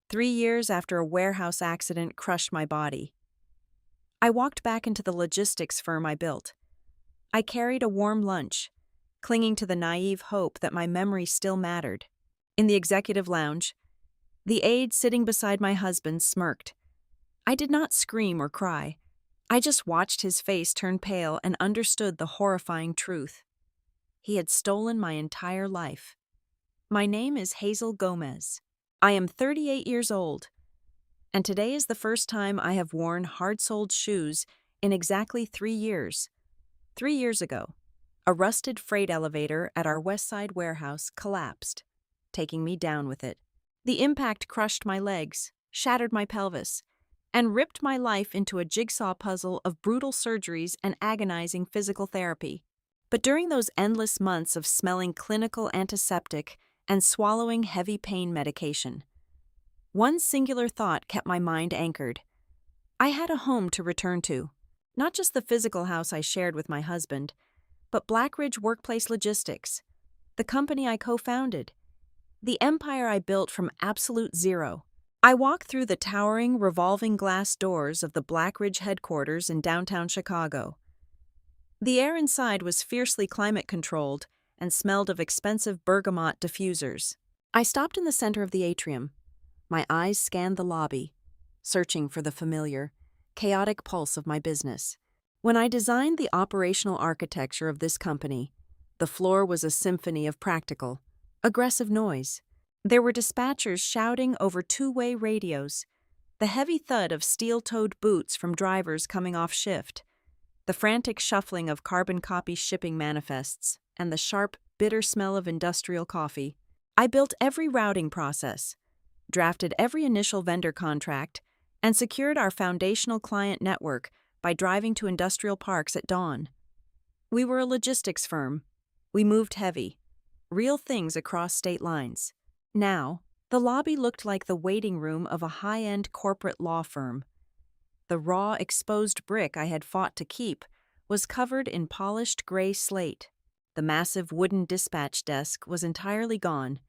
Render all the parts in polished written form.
3 years after a warehouse accident crushed my body. I walked back into the logistics firm I built. I carried a warm lunch, clinging to the naive hope that my memory still mattered. In the executive lounge, the aide sitting beside my husband smirked. I did not scream or cry. I just watched his face turn pale and understood the horrifying truth. He had stolen my entire life. My name is Hazel Gomez. I am 38 years old, and today is the first time I have worn hard-soled shoes in exactly 3 years. 3 years ago, a rusted freight elevator at our West Side warehouse collapsed, taking me down with it. The impact crushed my legs, shattered my pelvis, and ripped my life into a jigsaw puzzle of brutal surgeries and agonizing physical therapy. But during those endless months of smelling clinical antiseptic and swallowing heavy pain medication, one singular thought kept my mind anchored. I had a home to return to, not just the physical house I shared with my husband, but Blackridge Workplace Logistics, the company I co-founded, the empire I built from absolute zero. I walked through the towering, revolving glass doors of the Blackridge headquarters in downtown Chicago. The air inside was fiercely climate-controlled and smelled of expensive bergamot diffusers. I stopped in the center of the atrium. My eyes scanned the lobby, searching for the familiar, chaotic pulse of my business. When I designed the operational architecture of this company, the floor was a symphony of practical, aggressive noise. There were dispatchers shouting over two-way radios, the heavy thud of steel-toed boots from drivers coming off shift, the frantic shuffling of carbon copy shipping manifests, and the sharp, bitter smell of industrial coffee. I built every routing process, drafted every initial vendor contract, and secured our foundational client network by driving to industrial parks at dawn. We were a logistics firm. We moved heavy, real things across state lines. Now, the lobby looked like the waiting room of a high-end corporate law firm. The raw, exposed brick I had fought to keep was covered in polished gray slate. The massive wooden dispatch desk was entirely gone,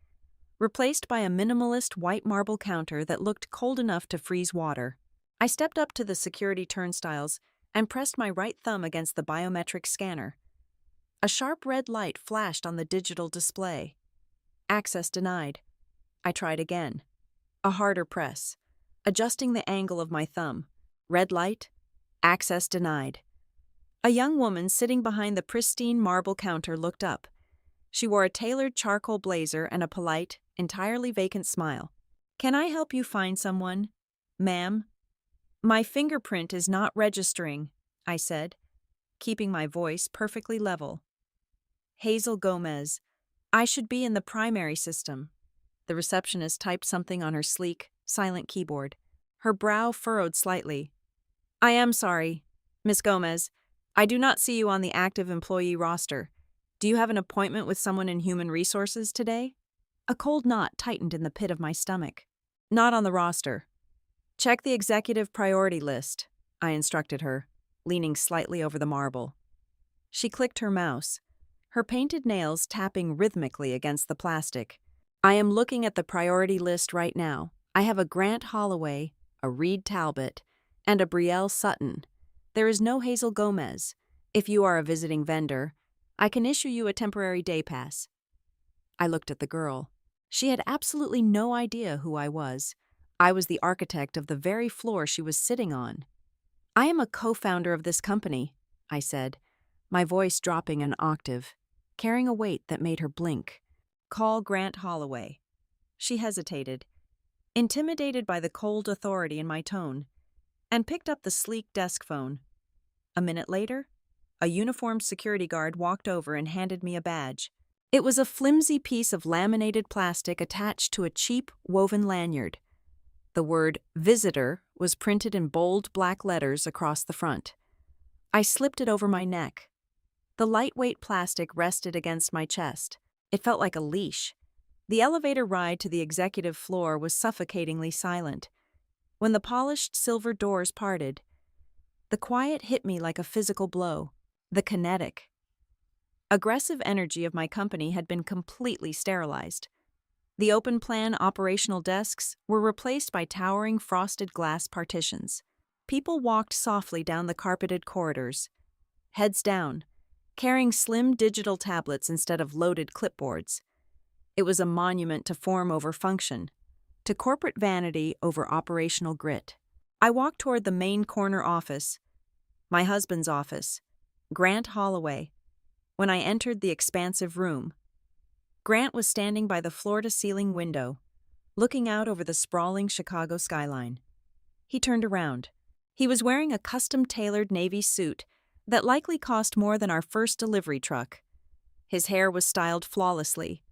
replaced by a minimalist white marble counter that looked cold enough to freeze water. I stepped up to the security turnstiles and pressed my right thumb against the biometric scanner. A sharp red light flashed on the digital display. Access denied. I tried again. A harder press, adjusting the angle of my thumb. Red light. Access denied. A young woman sitting behind the pristine marble counter looked up. She wore a tailored charcoal blazer and a polite, entirely vacant smile. "Can I help you find someone, ma'am?" "My fingerprint is not registering," I said, keeping my voice perfectly level. "Hazel Gomez. I should be in the primary system." The receptionist typed something on her sleek, silent keyboard. Her brow furrowed slightly. "I am sorry, Miss Gomez. I do not see you on the active employee roster. Do you have an appointment with someone in human resources today?" A cold knot tightened in the pit of my stomach. "Not on the roster." "Check the executive priority list," I instructed her, leaning slightly over the marble. She clicked her mouse, her painted nails tapping rhythmically against the plastic. "I am looking at the priority list right now. I have a Grant Holloway, a Reed Talbot, and a Brielle Sutton. There is no Hazel Gomez. If you are a visiting vendor, I can issue you a temporary day pass." I looked at the girl. She had absolutely no idea who I was. I was the architect of the very floor she was sitting on. "I am a co-founder of this company," I said, my voice dropping an octave, carrying a weight that made her blink. "Call Grant Holloway." She hesitated, intimidated by the cold authority in my tone, and picked up the sleek desk phone. A minute later, a uniformed security guard walked over and handed me a badge. It was a flimsy piece of laminated plastic attached to a cheap, woven lanyard. The word "Visitor" was printed in bold black letters across the front. I slipped it over my neck. The lightweight plastic rested against my chest. It felt like a leash. The elevator ride to the executive floor was suffocatingly silent. When the polished silver doors parted, the quiet hit me like a physical blow. The kinetic, aggressive energy of my company had been completely sterilized. The open-plan operational desks were replaced by towering frosted glass partitions. People walked softly down the carpeted corridors, heads down, carrying slim digital tablets instead of loaded clipboards. It was a monument to form over function, to corporate vanity over operational grit. I walked toward the main corner office, my husband's office, Grant Holloway. When I entered the expansive room, Grant was standing by the floor-to-ceiling window, looking out over the sprawling Chicago skyline. He turned around. He was wearing a custom-tailored navy suit that likely cost more than our first delivery truck. His hair was styled flawlessly,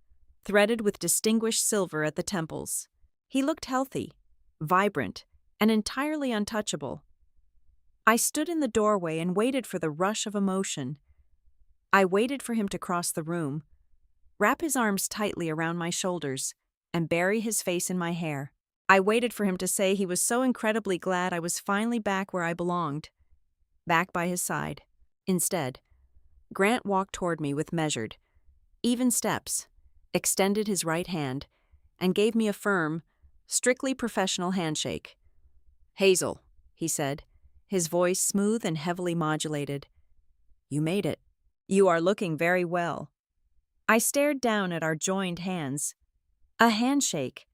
threaded with distinguished silver at the temples. He looked healthy, vibrant, and entirely untouchable. I stood in the doorway and waited for the rush of emotion. I waited for him to cross the room, wrap his arms tightly around my shoulders, and bury his face in my hair. I waited for him to say he was so incredibly glad I was finally back where I belonged, back by his side. Instead, Grant walked toward me with measured, even steps, extended his right hand, and gave me a firm, strictly professional handshake. "Hazel," he said, his voice smooth and heavily modulated. "You made it. You are looking very well." I stared down at our joined hands. A handshake.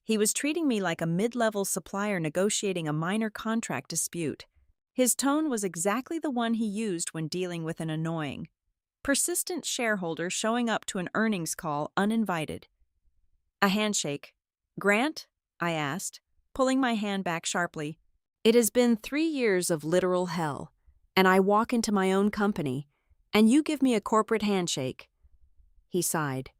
He was treating me like a mid-level supplier negotiating a minor contract dispute. His tone was exactly the one he used when dealing with an annoying, persistent shareholder showing up to an earnings call uninvited. A handshake. "Grant?" I asked, pulling my hand back sharply. "It has been 3 years of literal hell, and I walk into my own company, and you give me a corporate handshake." He sighed.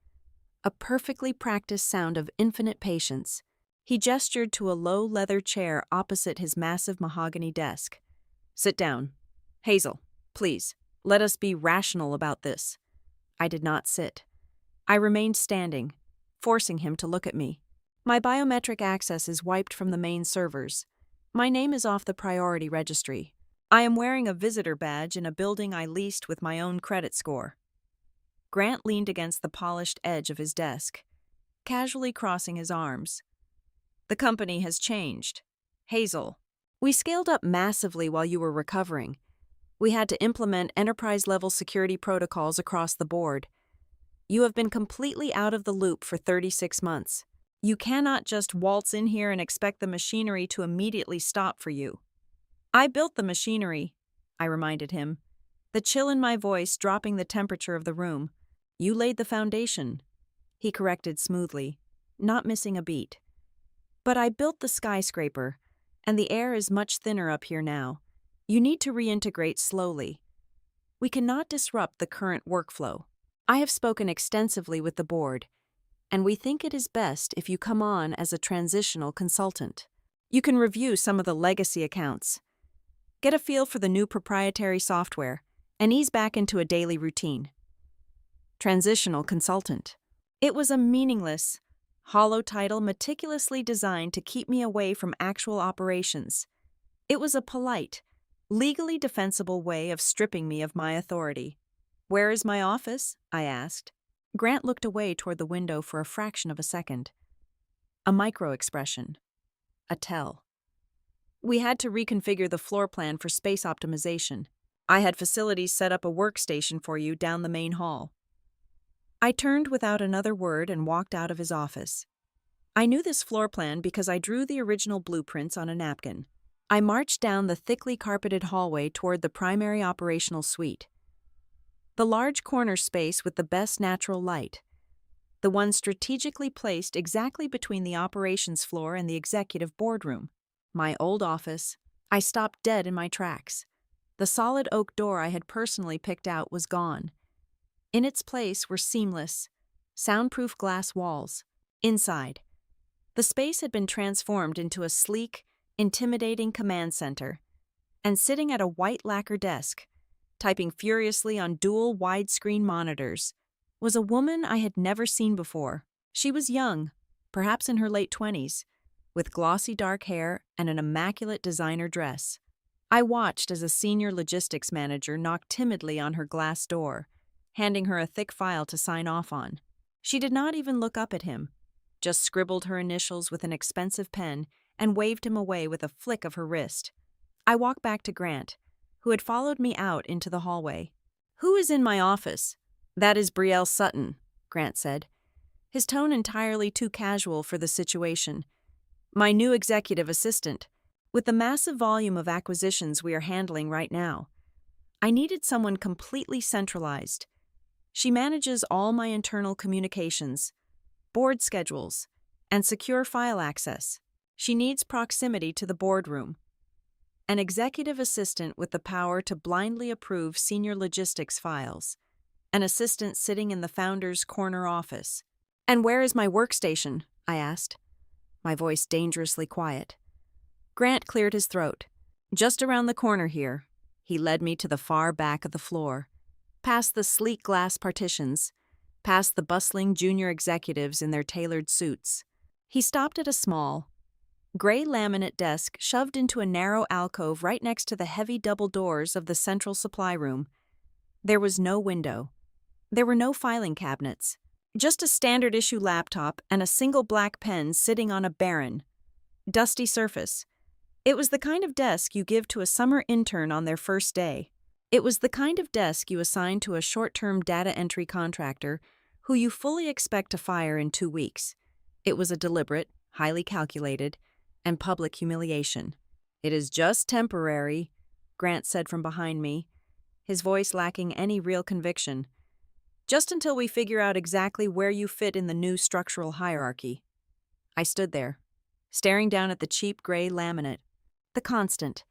A perfectly practiced sound of infinite patience. He gestured to a low leather chair opposite his massive mahogany desk. "Sit down. Hazel, please, let us be rational about this." I did not sit. I remained standing, forcing him to look at me. "My biometric access is wiped from the main servers. My name is off the priority registry. I am wearing a visitor badge in a building I leased with my own credit score." Grant leaned against the polished edge of his desk, casually crossing his arms. "The company has changed. Hazel, we scaled up massively while you were recovering. We had to implement enterprise-level security protocols across the board. You have been completely out of the loop for 36 months. You cannot just waltz in here and expect the machinery to immediately stop for you." "I built the machinery," I reminded him, the chill in my voice dropping the temperature of the room. "You laid the foundation," he corrected smoothly, not missing a beat. "But I built the skyscraper, and the air is much thinner up here now. You need to reintegrate slowly. We cannot disrupt the current workflow. I have spoken extensively with the board, and we think it is best if you come on as a transitional consultant. You can review some of the legacy accounts, get a feel for the new proprietary software, and ease back into a daily routine." Transitional consultant. It was a meaningless, hollow title meticulously designed to keep me away from actual operations. It was a polite, legally defensible way of stripping me of my authority. "Where is my office?" I asked. Grant looked away toward the window for a fraction of a second. A micro-expression. A tell. "We had to reconfigure the floor plan for space optimization. I had facilities set up a workstation for you down the main hall." I turned without another word and walked out of his office. I knew this floor plan because I drew the original blueprints on a napkin. I marched down the thickly carpeted hallway toward the primary operational suite. The large corner space with the best natural light. The one strategically placed exactly between the operations floor and the executive boardroom. My old office. I stopped dead in my tracks. The solid oak door I had personally picked out was gone. In its place were seamless, soundproof glass walls. Inside, the space had been transformed into a sleek, intimidating command center. And sitting at a white lacquer desk, typing furiously on dual widescreen monitors, was a woman I had never seen before. She was young, perhaps in her late 20s, with glossy dark hair and an immaculate designer dress. I watched as a senior logistics manager knocked timidly on her glass door, handing her a thick file to sign off on. She did not even look up at him. just scribbled her initials with an expensive pen and waved him away with a flick of her wrist. I walked back to Grant, who had followed me out into the hallway. "Who is in my office?" "That is Brielle Sutton," Grant said, his tone entirely too casual for the situation. "My new executive assistant. With the massive volume of acquisitions we are handling right now, I needed someone completely centralized. She manages all my internal communications, board schedules, and secure file access. She needs proximity to the boardroom. An executive assistant with the power to blindly approve senior logistics files. An assistant sitting in the founder's corner office." "And where is my workstation?" I asked, my voice dangerously quiet. Grant cleared his throat. "Just around the corner here." He led me to the far back of the floor, past the sleek glass partitions, past the bustling junior executives in their tailored suits. He stopped at a small, gray laminate desk shoved into a narrow alcove right next to the heavy double doors of the central supply room. There was no window. There were no filing cabinets. Just a standard-issue laptop and a single black pen sitting on a barren, dusty surface. It was the kind of desk you give to a summer intern on their first day. It was the kind of desk you assign to a short-term data entry contractor who you fully expect to fire in 2 weeks. It was a deliberate, highly calculated, and public humiliation. "It is just temporary," Grant said from behind me, his voice lacking any real conviction. "Just until we figure out exactly where you fit in the new structural hierarchy." I stood there, staring down at the cheap gray laminate. The constant,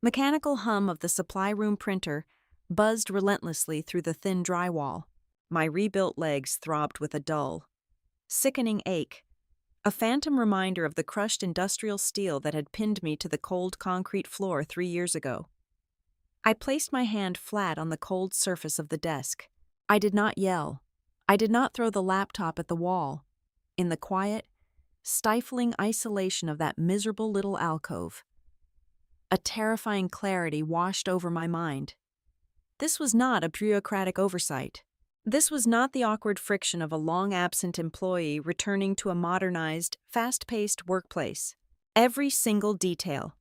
mechanical hum of the supply room printer buzzed relentlessly through the thin drywall. My rebuilt legs throbbed with a dull, sickening ache, a phantom reminder of the crushed industrial steel that had pinned me to the cold concrete floor 3 years ago. I placed my hand flat on the cold surface of the desk. I did not yell. I did not throw the laptop at the wall. In the quiet, stifling isolation of that miserable little alcove, a terrifying clarity washed over my mind. This was not a bureaucratic oversight. This was not the awkward friction of a long-absent employee returning to a modernized, fast-paced workplace. Every single detail,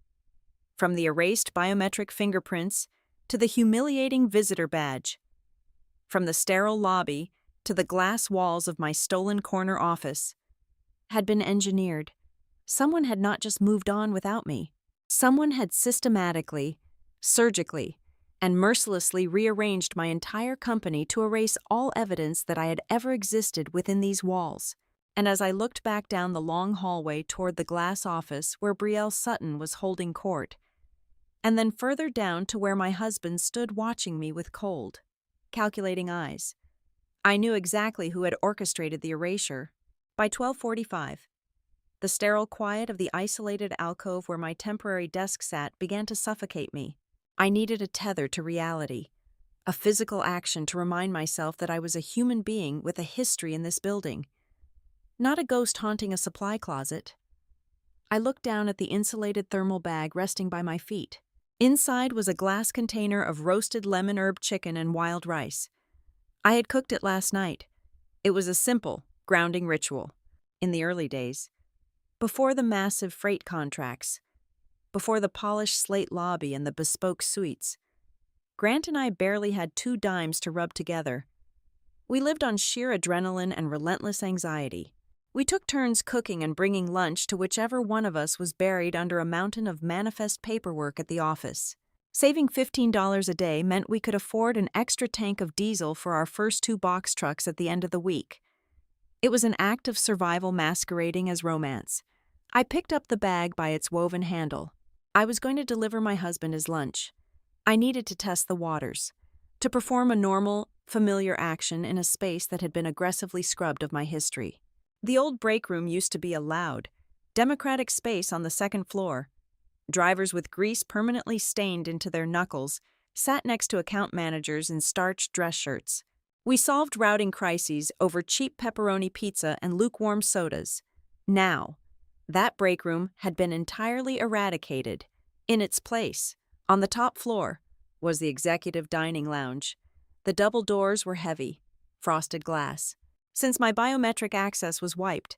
from the erased biometric fingerprints to the humiliating visitor badge, from the sterile lobby to the glass walls of my stolen corner office, had been engineered. Someone had not just moved on without me. Someone had systematically, surgically, and mercilessly rearranged my entire company to erase all evidence that I had ever existed within these walls. And as I looked back down the long hallway toward the glass office where Brielle Sutton was holding court, and then further down to where my husband stood watching me with cold, calculating eyes, I knew exactly who had orchestrated the erasure. By 12:45, the sterile quiet of the isolated alcove where my temporary desk sat began to suffocate me. I needed a tether to reality, a physical action to remind myself that I was a human being with a history in this building, not a ghost haunting a supply closet. I looked down at the insulated thermal bag resting by my feet. Inside was a glass container of roasted lemon herb chicken and wild rice. I had cooked it last night. It was a simple, grounding ritual. In the early days, before the massive freight contracts, before the polished slate lobby and the bespoke suites, Grant and I barely had 2 dimes to rub together. We lived on sheer adrenaline and relentless anxiety. We took turns cooking and bringing lunch to whichever one of us was buried under a mountain of manifest paperwork at the office. Saving $15 a day meant we could afford an extra tank of diesel for our first 2 box trucks at the end of the week. It was an act of survival masquerading as romance. I picked up the bag by its woven handle. I was going to deliver my husband his lunch. I needed to test the waters, to perform a normal, familiar action in a space that had been aggressively scrubbed of my history. The old break room used to be a loud, democratic space on the 2nd floor. Drivers with grease permanently stained into their knuckles sat next to account managers in starched dress shirts. We solved routing crises over cheap pepperoni pizza and lukewarm sodas. Now, that break room had been entirely eradicated. In its place, on the top floor, was the executive dining lounge. The double doors were heavy, frosted glass. Since my biometric access was wiped,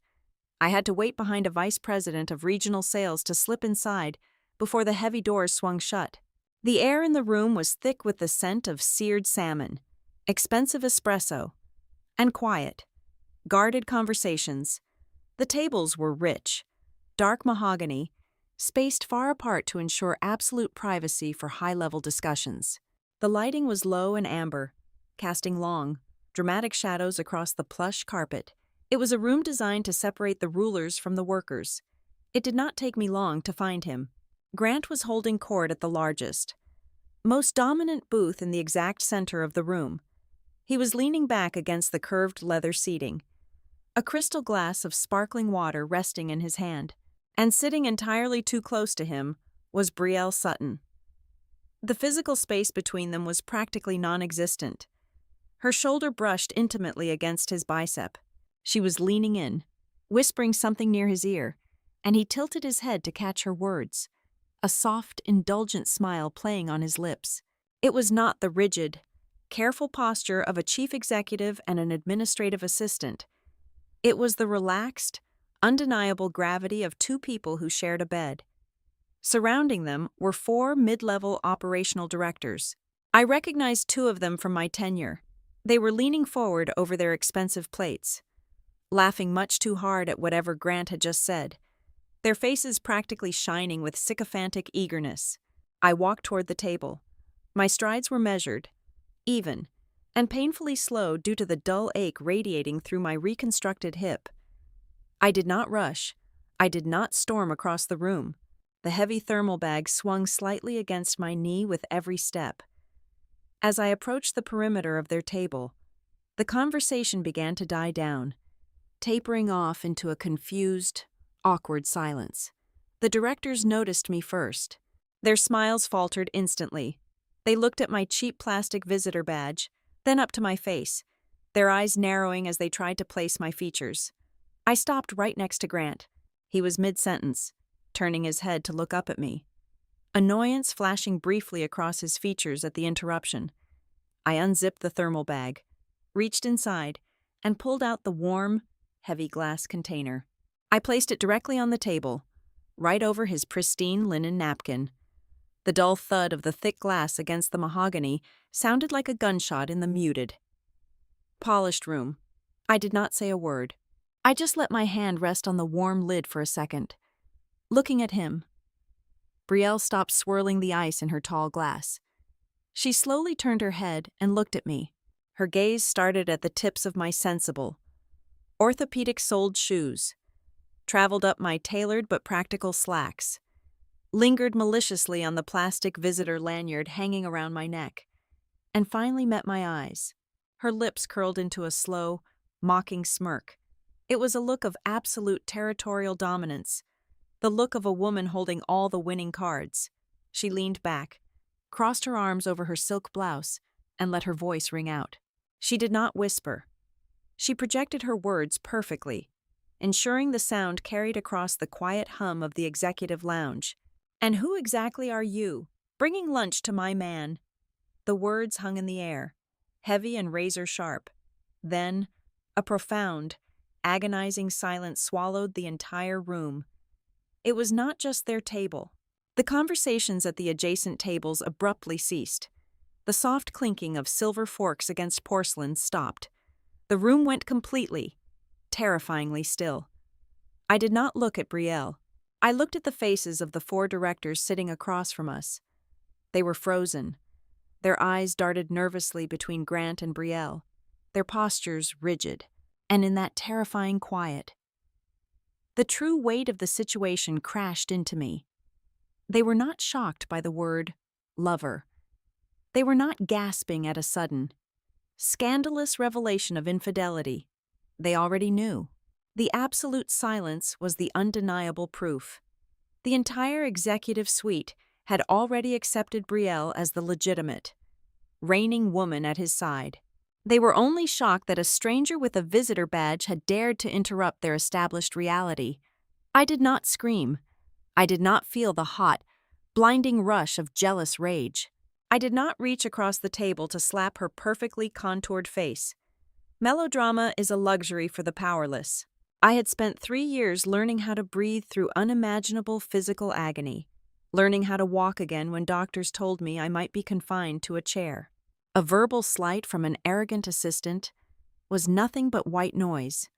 I had to wait behind a vice president of regional sales to slip inside before the heavy doors swung shut. The air in the room was thick with the scent of seared salmon, expensive espresso, and quiet, guarded conversations. The tables were rich, dark mahogany, spaced far apart to ensure absolute privacy for high-level discussions. The lighting was low and amber, casting long, dramatic shadows across the plush carpet. It was a room designed to separate the rulers from the workers. It did not take me long to find him. Grant was holding court at the largest, most dominant booth in the exact center of the room. He was leaning back against the curved leather seating, a crystal glass of sparkling water resting in his hand, and sitting entirely too close to him was Brielle Sutton. The physical space between them was practically non-existent. Her shoulder brushed intimately against his bicep. She was leaning in, whispering something near his ear, and he tilted his head to catch her words, a soft, indulgent smile playing on his lips. It was not the rigid, careful posture of a chief executive and an administrative assistant. It was the relaxed, undeniable gravity of two people who shared a bed. Surrounding them were 4 mid-level operational directors. I recognized 2 of them from my tenure. They were leaning forward over their expensive plates, laughing much too hard at whatever Grant had just said, their faces practically shining with sycophantic eagerness. I walked toward the table. My strides were measured, even, and painfully slow due to the dull ache radiating through my reconstructed hip. I did not rush. I did not storm across the room. The heavy thermal bag swung slightly against my knee with every step. As I approached the perimeter of their table, the conversation began to die down, tapering off into a confused, awkward silence. The directors noticed me first. Their smiles faltered instantly. They looked at my cheap plastic visitor badge, then up to my face, their eyes narrowing as they tried to place my features. I stopped right next to Grant. He was mid-sentence, turning his head to look up at me, annoyance flashing briefly across his features at the interruption. I unzipped the thermal bag, reached inside, and pulled out the warm, heavy glass container. I placed it directly on the table, right over his pristine linen napkin. The dull thud of the thick glass against the mahogany sounded like a gunshot in the muted, polished room. I did not say a word. I just let my hand rest on the warm lid for a second, looking at him. Brielle stopped swirling the ice in her tall glass. She slowly turned her head and looked at me. Her gaze started at the tips of my sensible, orthopedic-soled shoes, traveled up my tailored but practical slacks, lingered maliciously on the plastic visitor lanyard hanging around my neck, and finally met my eyes. Her lips curled into a slow, mocking smirk. It was a look of absolute territorial dominance, the look of a woman holding all the winning cards. She leaned back, crossed her arms over her silk blouse, and let her voice ring out. She did not whisper. She projected her words perfectly, ensuring the sound carried across the quiet hum of the executive lounge. "And who exactly are you, bringing lunch to my man?" The words hung in the air, heavy and razor-sharp. Then, a profound, agonizing silence swallowed the entire room. It was not just their table. The conversations at the adjacent tables abruptly ceased. The soft clinking of silver forks against porcelain stopped. The room went completely, terrifyingly still. I did not look at Brielle. I looked at the faces of the 4 directors sitting across from us. They were frozen. Their eyes darted nervously between Grant and Brielle, their postures rigid, and in that terrifying quiet, the true weight of the situation crashed into me. They were not shocked by the word lover. They were not gasping at a sudden, scandalous revelation of infidelity. They already knew. The absolute silence was the undeniable proof. The entire executive suite had already accepted Brielle as the legitimate, reigning woman at his side. They were only shocked that a stranger with a visitor badge had dared to interrupt their established reality. I did not scream. I did not feel the hot, blinding rush of jealous rage. I did not reach across the table to slap her perfectly contoured face. Melodrama is a luxury for the powerless. I had spent 3 years learning how to breathe through unimaginable physical agony, learning how to walk again when doctors told me I might be confined to a chair. A verbal slight from an arrogant assistant was nothing but white noise.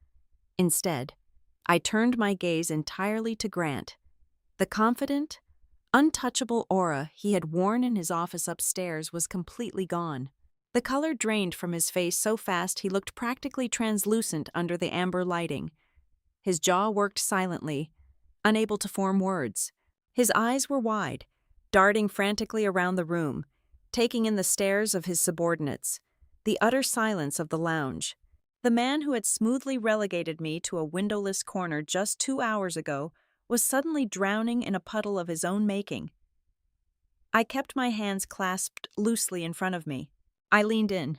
Instead, I turned my gaze entirely to Grant. The confident, untouchable aura he had worn in his office upstairs was completely gone. The color drained from his face so fast he looked practically translucent under the amber lighting. His jaw worked silently, unable to form words. His eyes were wide, darting frantically around the room, taking in the stares of his subordinates, the utter silence of the lounge. The man who had smoothly relegated me to a windowless corner just 2 hours ago was suddenly drowning in a puddle of his own making. I kept my hands clasped loosely in front of me. I leaned in,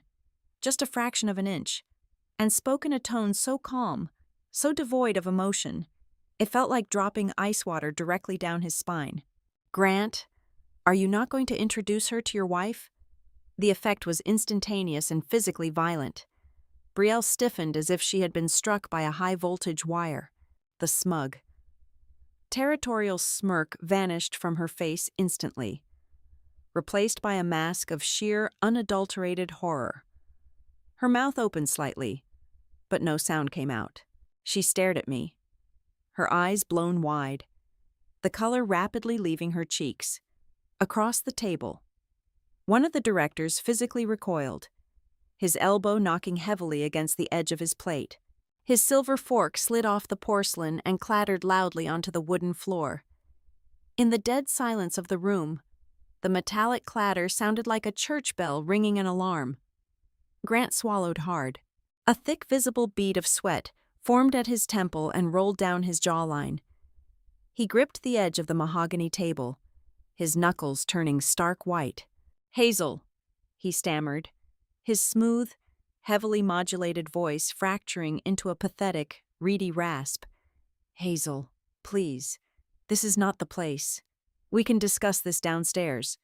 just a fraction of an inch, and spoke in a tone so calm, so devoid of emotion, it felt like dropping ice water directly down his spine. "Grant, are you not going to introduce her to your wife?" The effect was instantaneous and physically violent. Brielle stiffened as if she had been struck by a high-voltage wire. The smug, territorial smirk vanished from her face instantly, replaced by a mask of sheer, unadulterated horror. Her mouth opened slightly, but no sound came out. She stared at me, her eyes blown wide, the color rapidly leaving her cheeks. Across the table, one of the directors physically recoiled, his elbow knocking heavily against the edge of his plate. His silver fork slid off the porcelain and clattered loudly onto the wooden floor. In the dead silence of the room, the metallic clatter sounded like a church bell ringing an alarm. Grant swallowed hard. A thick visible bead of sweat formed at his temple and rolled down his jawline. He gripped the edge of the mahogany table, his knuckles turning stark white. "Hazel," he stammered, his smooth, heavily modulated voice fracturing into a pathetic, reedy rasp. "Hazel, please, this is not the place. We can discuss this downstairs."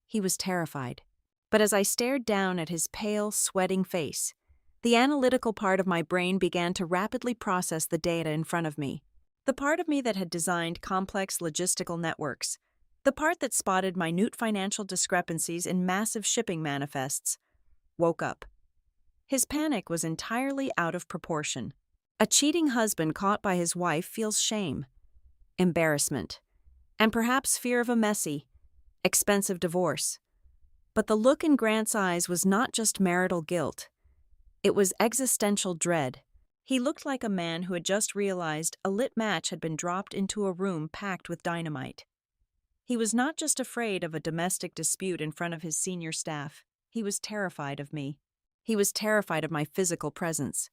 He was terrified. But as I stared down at his pale, sweating face, the analytical part of my brain began to rapidly process the data in front of me. The part of me that had designed complex logistical networks, the part that spotted minute financial discrepancies in massive shipping manifests, woke up. His panic was entirely out of proportion. A cheating husband caught by his wife feels shame, embarrassment, and perhaps fear of a messy, expensive divorce. But the look in Grant's eyes was not just marital guilt. It was existential dread. He looked like a man who had just realized a lit match had been dropped into a room packed with dynamite. He was not just afraid of a domestic dispute in front of his senior staff. He was terrified of me. He was terrified of my physical presence,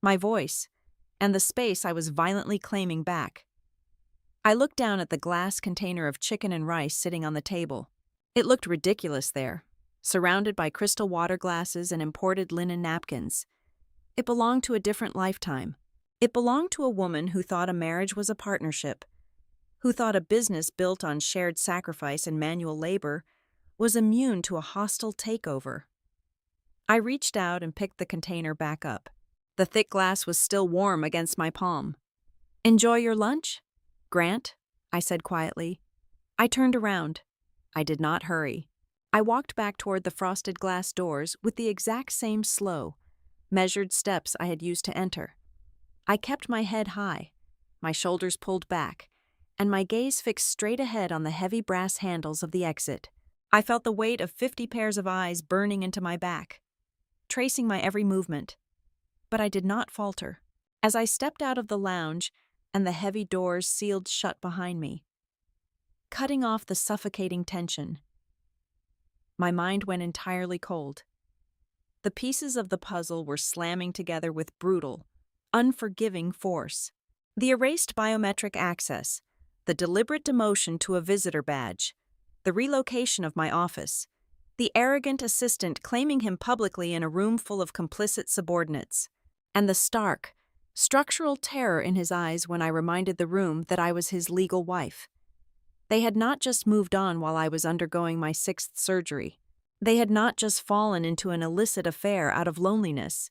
my voice, and the space I was violently claiming back. I looked down at the glass container of chicken and rice sitting on the table. It looked ridiculous there, surrounded by crystal water glasses and imported linen napkins. It belonged to a different lifetime. It belonged to a woman who thought a marriage was a partnership, who thought a business built on shared sacrifice and manual labor was immune to a hostile takeover. I reached out and picked the container back up. The thick glass was still warm against my palm. "Enjoy your lunch, Grant," I said quietly. I turned around. I did not hurry. I walked back toward the frosted glass doors with the exact same slow, measured steps I had used to enter. I kept my head high, my shoulders pulled back, and my gaze fixed straight ahead on the heavy brass handles of the exit. I felt the weight of 50 pairs of eyes burning into my back, tracing my every movement. But I did not falter. As I stepped out of the lounge and the heavy doors sealed shut behind me, cutting off the suffocating tension, my mind went entirely cold. The pieces of the puzzle were slamming together with brutal, unforgiving force. The erased biometric access, the deliberate demotion to a visitor badge, the relocation of my office, the arrogant assistant claiming him publicly in a room full of complicit subordinates, and the stark, structural terror in his eyes when I reminded the room that I was his legal wife. They had not just moved on while I was undergoing my 6th surgery. They had not just fallen into an illicit affair out of loneliness.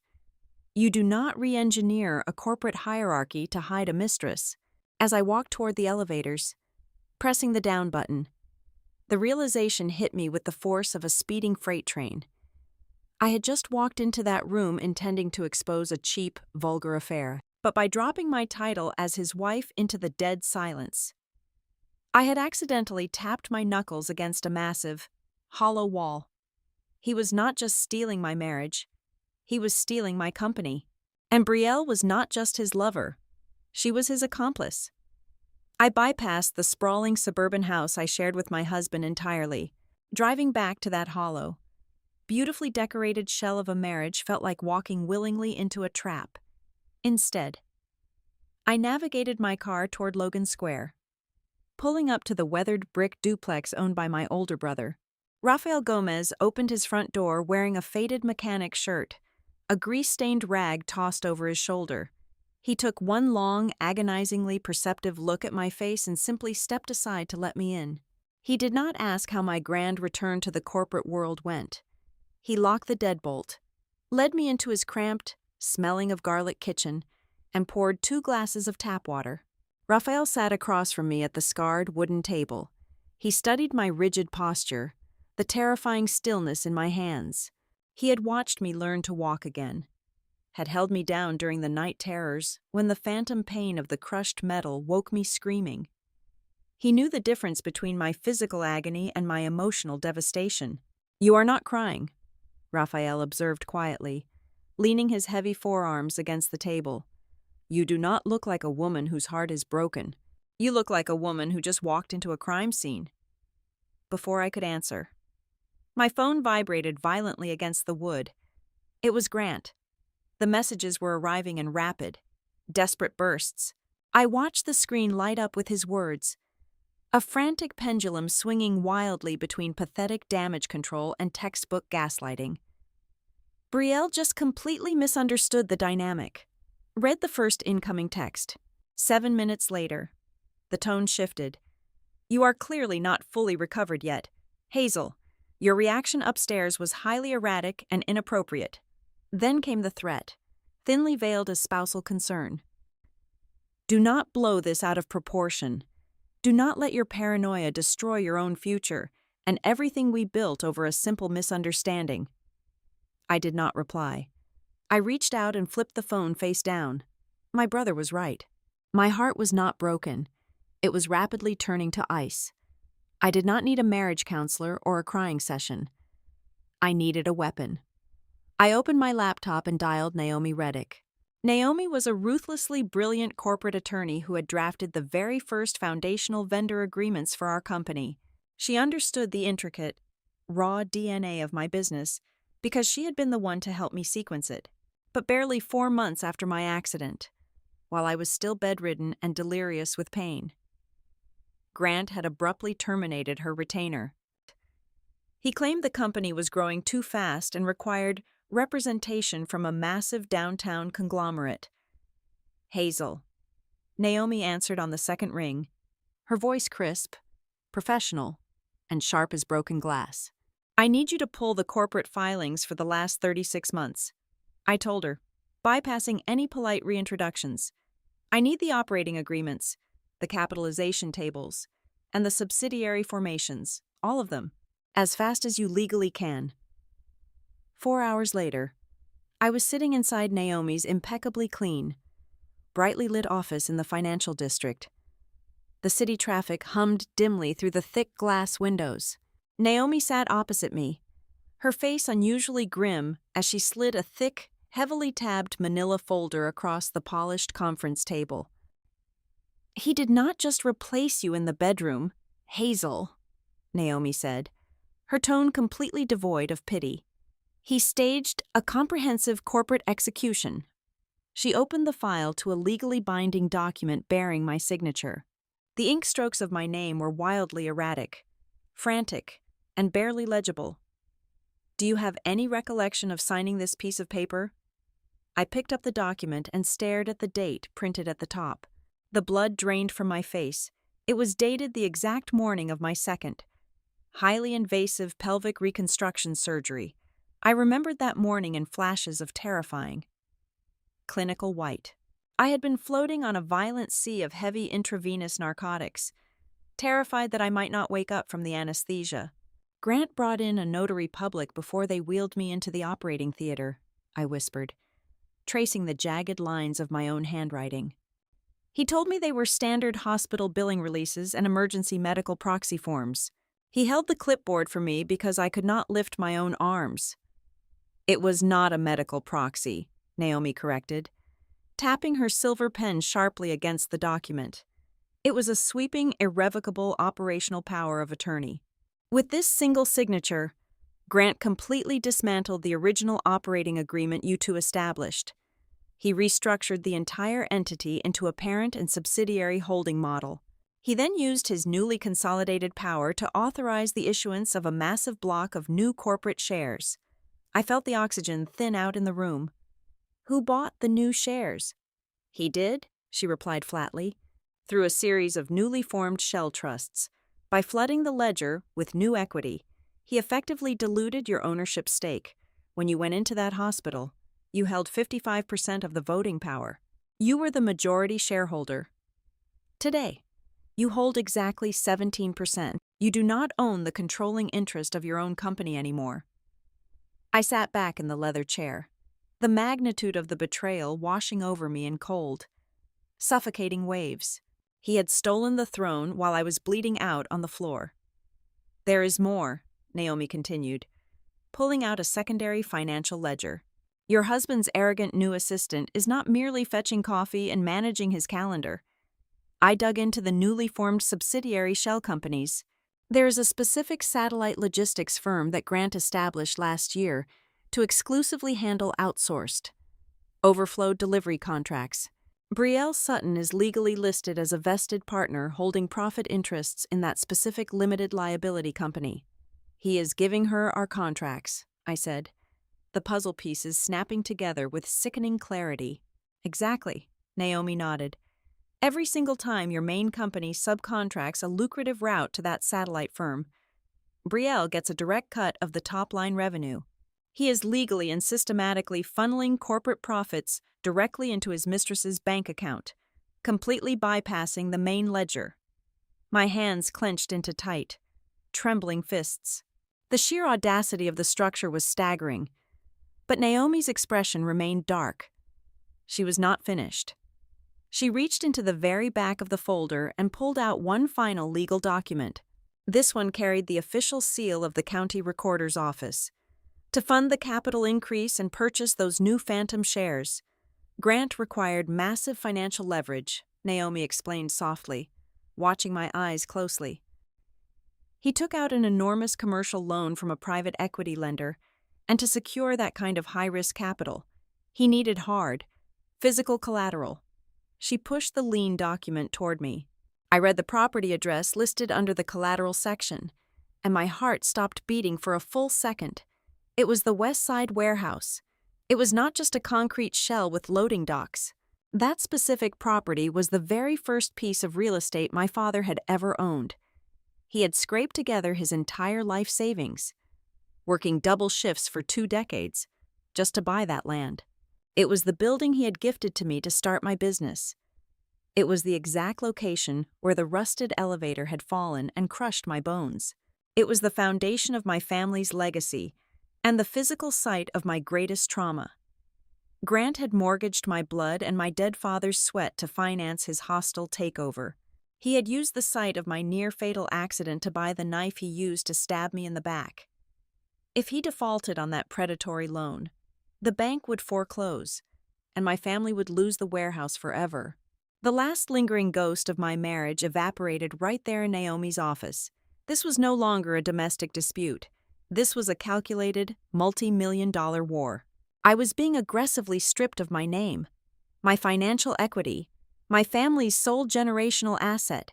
You do not re-engineer a corporate hierarchy to hide a mistress. As I walked toward the elevators, pressing the down button, the realization hit me with the force of a speeding freight train. I had just walked into that room intending to expose a cheap, vulgar affair, but by dropping my title as his wife into the dead silence, I had accidentally tapped my knuckles against a massive, hollow wall. He was not just stealing my marriage, he was stealing my company. And Brielle was not just his lover, she was his accomplice. I bypassed the sprawling suburban house I shared with my husband entirely. Driving back to that hollow, beautifully decorated shell of a marriage felt like walking willingly into a trap. Instead, I navigated my car toward Logan Square. Pulling up to the weathered brick duplex owned by my older brother, Rafael Gomez opened his front door wearing a faded mechanic shirt, a grease-stained rag tossed over his shoulder. He took one long, agonizingly perceptive look at my face and simply stepped aside to let me in. He did not ask how my grand return to the corporate world went. He locked the deadbolt, led me into his cramped, smelling of garlic kitchen, and poured 2 glasses of tap water. Raphael sat across from me at the scarred wooden table. He studied my rigid posture, the terrifying stillness in my hands. He had watched me learn to walk again, had held me down during the night terrors when the phantom pain of the crushed metal woke me screaming. He knew the difference between my physical agony and my emotional devastation. "You are not crying," Raphael observed quietly, leaning his heavy forearms against the table. "You do not look like a woman whose heart is broken. You look like a woman who just walked into a crime scene." Before I could answer, my phone vibrated violently against the wood. It was Grant. The messages were arriving in rapid, desperate bursts. I watched the screen light up with his words, a frantic pendulum swinging wildly between pathetic damage control and textbook gaslighting. Brielle just completely misunderstood the dynamic. Read the first incoming text. 7 minutes later, the tone shifted. "You are clearly not fully recovered yet. Hazel, your reaction upstairs was highly erratic and inappropriate." Then came the threat, thinly veiled as spousal concern. "Do not blow this out of proportion. Do not let your paranoia destroy your own future and everything we built over a simple misunderstanding." I did not reply. I reached out and flipped the phone face down. My brother was right. My heart was not broken. It was rapidly turning to ice. I did not need a marriage counselor or a crying session. I needed a weapon. I opened my laptop and dialed Naomi Reddick. Naomi was a ruthlessly brilliant corporate attorney who had drafted the very first foundational vendor agreements for our company. She understood the intricate, raw DNA of my business because she had been the one to help me sequence it. But barely 4 months after my accident, while I was still bedridden and delirious with pain, Grant had abruptly terminated her retainer. He claimed the company was growing too fast and required representation from a massive downtown conglomerate. "Hazel," Naomi answered on the second ring, her voice crisp, professional, and sharp as broken glass. "I need you to pull the corporate filings for the last 36 months. I told her, bypassing any polite reintroductions. "I need the operating agreements, the capitalization tables, and the subsidiary formations, all of them, as fast as you legally can." 4 hours later, I was sitting inside Naomi's impeccably clean, brightly lit office in the financial district. The city traffic hummed dimly through the thick glass windows. Naomi sat opposite me, her face unusually grim as she slid a thick, heavily tabbed manila folder across the polished conference table. "He did not just replace you in the bedroom, Hazel," Naomi said, her tone completely devoid of pity. "He staged a comprehensive corporate execution." She opened the file to a legally binding document bearing my signature. The ink strokes of my name were wildly erratic, frantic, and barely legible. "Do you have any recollection of signing this piece of paper?" I picked up the document and stared at the date printed at the top. The blood drained from my face. It was dated the exact morning of my second, highly invasive pelvic reconstruction surgery. I remembered that morning in flashes of terrifying, clinical white. I had been floating on a violent sea of heavy intravenous narcotics, terrified that I might not wake up from the anesthesia. Grant brought in a notary public before they wheeled me into the operating theater, I whispered, tracing the jagged lines of my own handwriting. He told me they were standard hospital billing releases and emergency medical proxy forms. He held the clipboard for me because I could not lift my own arms. It was not a medical proxy, Naomi corrected, tapping her silver pen sharply against the document. It was a sweeping, irrevocable operational power of attorney. With this single signature, Grant completely dismantled the original operating agreement you two established. He restructured the entire entity into a parent and subsidiary holding model. He then used his newly consolidated power to authorize the issuance of a massive block of new corporate shares. I felt the oxygen thin out in the room. Who bought the new shares? He did, she replied flatly, through a series of newly formed shell trusts. By flooding the ledger with new equity, he effectively diluted your ownership stake. When you went into that hospital, you held 55% of the voting power. You were the majority shareholder. Today, you hold exactly 17%. You do not own the controlling interest of your own company anymore. I sat back in the leather chair, the magnitude of the betrayal washing over me in cold, suffocating waves. He had stolen the throne while I was bleeding out on the floor. There is more, Naomi continued, pulling out a secondary financial ledger. Your husband's arrogant new assistant is not merely fetching coffee and managing his calendar. I dug into the newly formed subsidiary shell companies. There is a specific satellite logistics firm that Grant established last year to exclusively handle outsourced, overflow delivery contracts. Brielle Sutton is legally listed as a vested partner holding profit interests in that specific limited liability company. He is giving her our contracts, I said, the puzzle pieces snapping together with sickening clarity. Exactly, Naomi nodded. Every single time your main company subcontracts a lucrative route to that satellite firm, Brielle gets a direct cut of the top-line revenue. He is legally and systematically funneling corporate profits directly into his mistress's bank account, completely bypassing the main ledger. My hands clenched into tight, trembling fists. The sheer audacity of the structure was staggering, but Naomi's expression remained dark. She was not finished. She reached into the very back of the folder and pulled out one final legal document. This one carried the official seal of the county recorder's office. To fund the capital increase and purchase those new phantom shares, Grant required massive financial leverage, Naomi explained softly, watching my eyes closely. He took out an enormous commercial loan from a private equity lender, and to secure that kind of high-risk capital, he needed hard, physical collateral. She pushed the lean document toward me. I read the property address listed under the collateral section, and my heart stopped beating for a full second. It was the West Side warehouse. It was not just a concrete shell with loading docks. That specific property was the very first piece of real estate my father had ever owned. He had scraped together his entire life savings, working double shifts for 2 decades, just to buy that land. It was the building he had gifted to me to start my business. It was the exact location where the rusted elevator had fallen and crushed my bones. It was the foundation of my family's legacy and the physical site of my greatest trauma. Grant had mortgaged my blood and my dead father's sweat to finance his hostile takeover. He had used the site of my near-fatal accident to buy the knife he used to stab me in the back. If he defaulted on that predatory loan, the bank would foreclose, and my family would lose the warehouse forever. The last lingering ghost of my marriage evaporated right there in Naomi's office. This was no longer a domestic dispute. This was a calculated, multi-million-dollar war. I was being aggressively stripped of my name, my financial equity, my family's sole generational asset,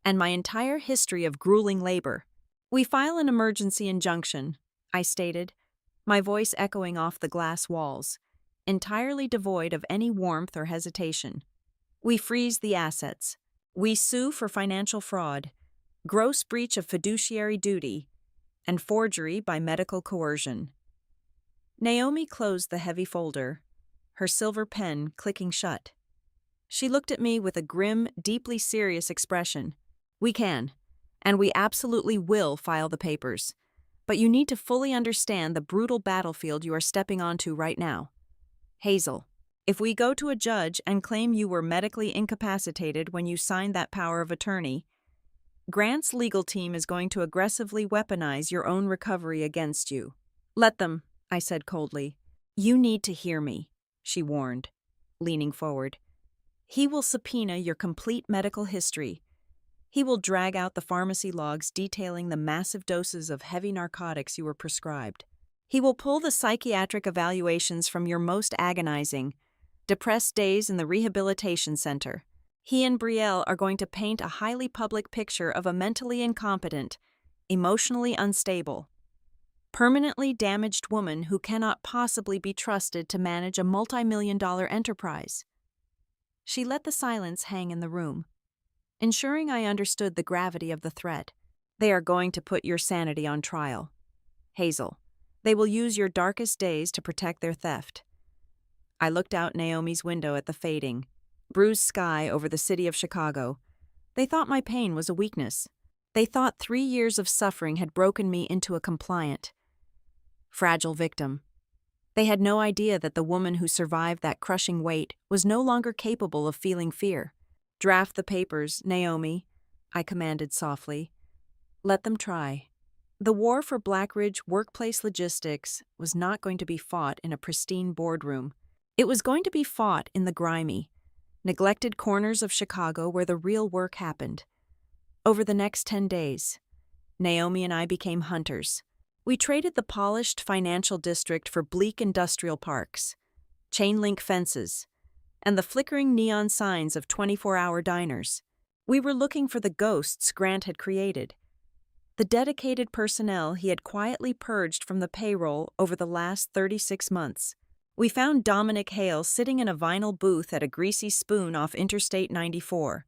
and my entire history of grueling labor. "We file an emergency injunction," I stated, my voice echoing off the glass walls, entirely devoid of any warmth or hesitation. "We freeze the assets. We sue for financial fraud, gross breach of fiduciary duty, and forgery by medical coercion." Naomi closed the heavy folder, her silver pen clicking shut. She looked at me with a grim, deeply serious expression. "We can, and we absolutely will file the papers. But you need to fully understand the brutal battlefield you are stepping onto right now. Hazel, if we go to a judge and claim you were medically incapacitated when you signed that power of attorney, Grant's legal team is going to aggressively weaponize your own recovery against you." "Let them," I said coldly. "You need to hear me," she warned, leaning forward. "He will subpoena your complete medical history. He will drag out the pharmacy logs detailing the massive doses of heavy narcotics you were prescribed. He will pull the psychiatric evaluations from your most agonizing, depressed days in the rehabilitation center. He and Brielle are going to paint a highly public picture of a mentally incompetent, emotionally unstable, permanently damaged woman who cannot possibly be trusted to manage a multi-million-dollar enterprise." She let the silence hang in the room, ensuring I understood the gravity of the threat. "They are going to put your sanity on trial, Hazel. They will use your darkest days to protect their theft." I looked out Naomi's window at the fading, bruised sky over the city of Chicago. They thought my pain was a weakness. They thought 3 years of suffering had broken me into a compliant, fragile victim. They had no idea that the woman who survived that crushing weight was no longer capable of feeling fear. "Draft the papers, Naomi," I commanded softly. "Let them try." The war for Blackridge workplace logistics was not going to be fought in a pristine boardroom. It was going to be fought in the grimy, neglected corners of Chicago where the real work happened. Over the next 10 days, Naomi and I became hunters. We traded the polished financial district for bleak industrial parks, chain-link fences, and the flickering neon signs of 24-hour diners. We were looking for the ghosts Grant had created, the dedicated personnel he had quietly purged from the payroll over the last 36 months. We found Dominic Hale sitting in a vinyl booth at a Greasy Spoon off Interstate 94.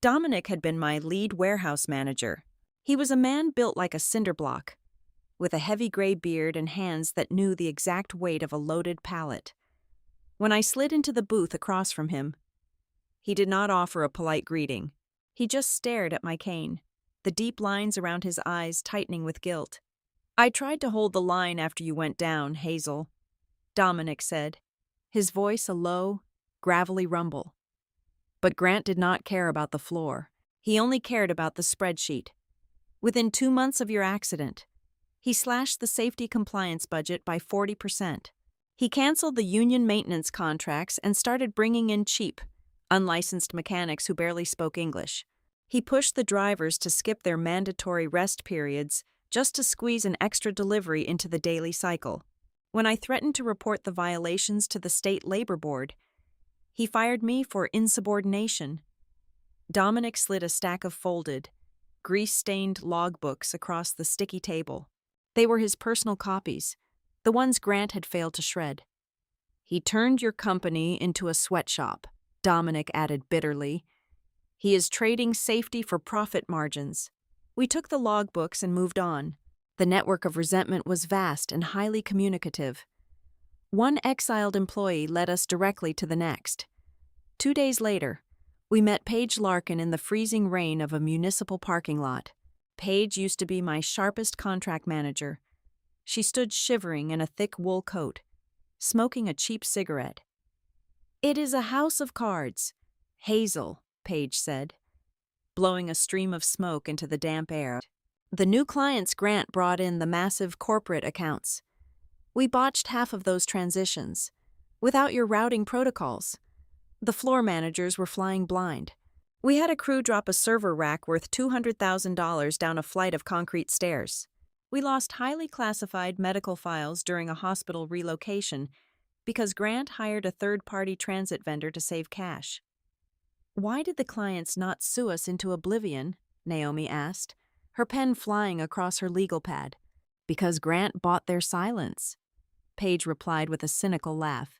Dominic had been my lead warehouse manager. He was a man built like a cinder block, with a heavy gray beard and hands that knew the exact weight of a loaded pallet. When I slid into the booth across from him, he did not offer a polite greeting. He just stared at my cane, the deep lines around his eyes tightening with guilt. "I tried to hold the line after you went down, Hazel," Dominic said, his voice a low, gravelly rumble. "But Grant did not care about the floor. He only cared about the spreadsheet. Within 2 months of your accident, he slashed the safety compliance budget by 40%. He canceled the union maintenance contracts and started bringing in cheap, unlicensed mechanics who barely spoke English. He pushed the drivers to skip their mandatory rest periods just to squeeze an extra delivery into the daily cycle. When I threatened to report the violations to the state labor board, he fired me for insubordination." Dominic slid a stack of folded, grease-stained logbooks across the sticky table. They were his personal copies, the ones Grant had failed to shred. "He turned your company into a sweatshop," Dominic added bitterly. "He is trading safety for profit margins." We took the logbooks and moved on. The network of resentment was vast and highly communicative. One exiled employee led us directly to the next. 2 days later, we met Paige Larkin in the freezing rain of a municipal parking lot. Paige used to be my sharpest contract manager. She stood shivering in a thick wool coat, smoking a cheap cigarette. "It is a house of cards, Hazel," Paige said, blowing a stream of smoke into the damp air. "The new clients Grant brought in the massive corporate accounts. We botched half of those transitions, without your routing protocols. The floor managers were flying blind. We had a crew drop a server rack worth $200,000 down a flight of concrete stairs. We lost highly classified medical files during a hospital relocation because Grant hired a third-party transit vendor to save cash." "Why did the clients not sue us into oblivion?" Naomi asked, her pen flying across her legal pad. "Because Grant bought their silence," Paige replied with a cynical laugh.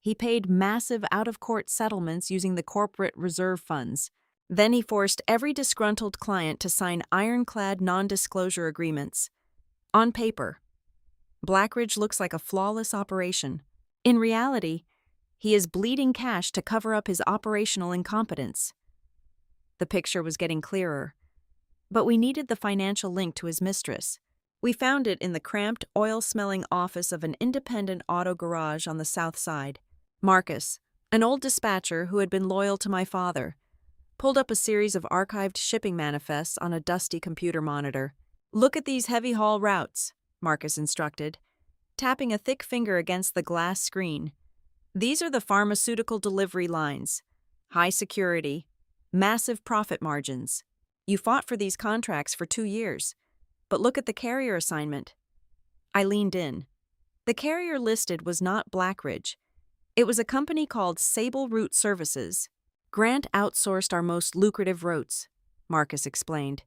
"He paid massive out-of-court settlements using the corporate reserve funds. Then he forced every disgruntled client to sign ironclad non-disclosure agreements. On paper, Blackridge looks like a flawless operation. In reality, he is bleeding cash to cover up his operational incompetence. The picture was getting clearer, but we needed the financial link to his mistress. We found it in the cramped, oil-smelling office of an independent auto garage on the south side. Marcus, an old dispatcher who had been loyal to my father, pulled up a series of archived shipping manifests on a dusty computer monitor. "Look at these heavy haul routes," Marcus instructed, tapping a thick finger against the glass screen. "These are the pharmaceutical delivery lines. High security, massive profit margins. You fought for these contracts for 2 years, but look at the carrier assignment." I leaned in. The carrier listed was not Blackridge. It was a company called Sable Route Services. "Grant outsourced our most lucrative routes," Marcus explained.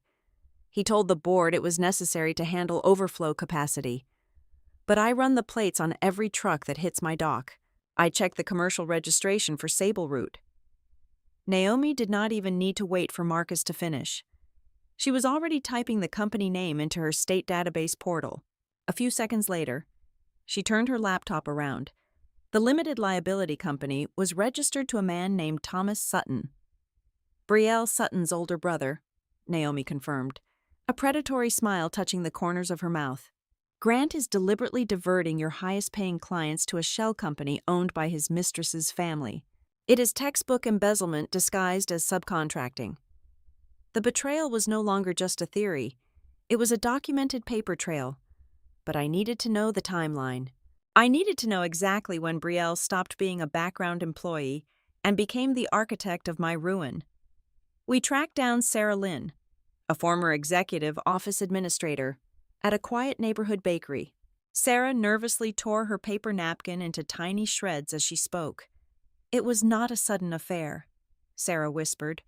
He told the board it was necessary to handle overflow capacity. "But I run the plates on every truck that hits my dock. I check the commercial registration for Sable Route." Naomi did not even need to wait for Marcus to finish. She was already typing the company name into her state database portal. A few seconds later, she turned her laptop around. The limited liability company was registered to a man named Thomas Sutton. "Brielle Sutton's older brother," Naomi confirmed, a predatory smile touching the corners of her mouth. "Grant is deliberately diverting your highest-paying clients to a shell company owned by his mistress's family. It is textbook embezzlement disguised as subcontracting." The betrayal was no longer just a theory. It was a documented paper trail. But I needed to know the timeline. I needed to know exactly when Brielle stopped being a background employee and became the architect of my ruin. We tracked down Sarah Lynn, a former executive office administrator, at a quiet neighborhood bakery. Sarah nervously tore her paper napkin into tiny shreds as she spoke. "It was not a sudden affair," Sarah whispered,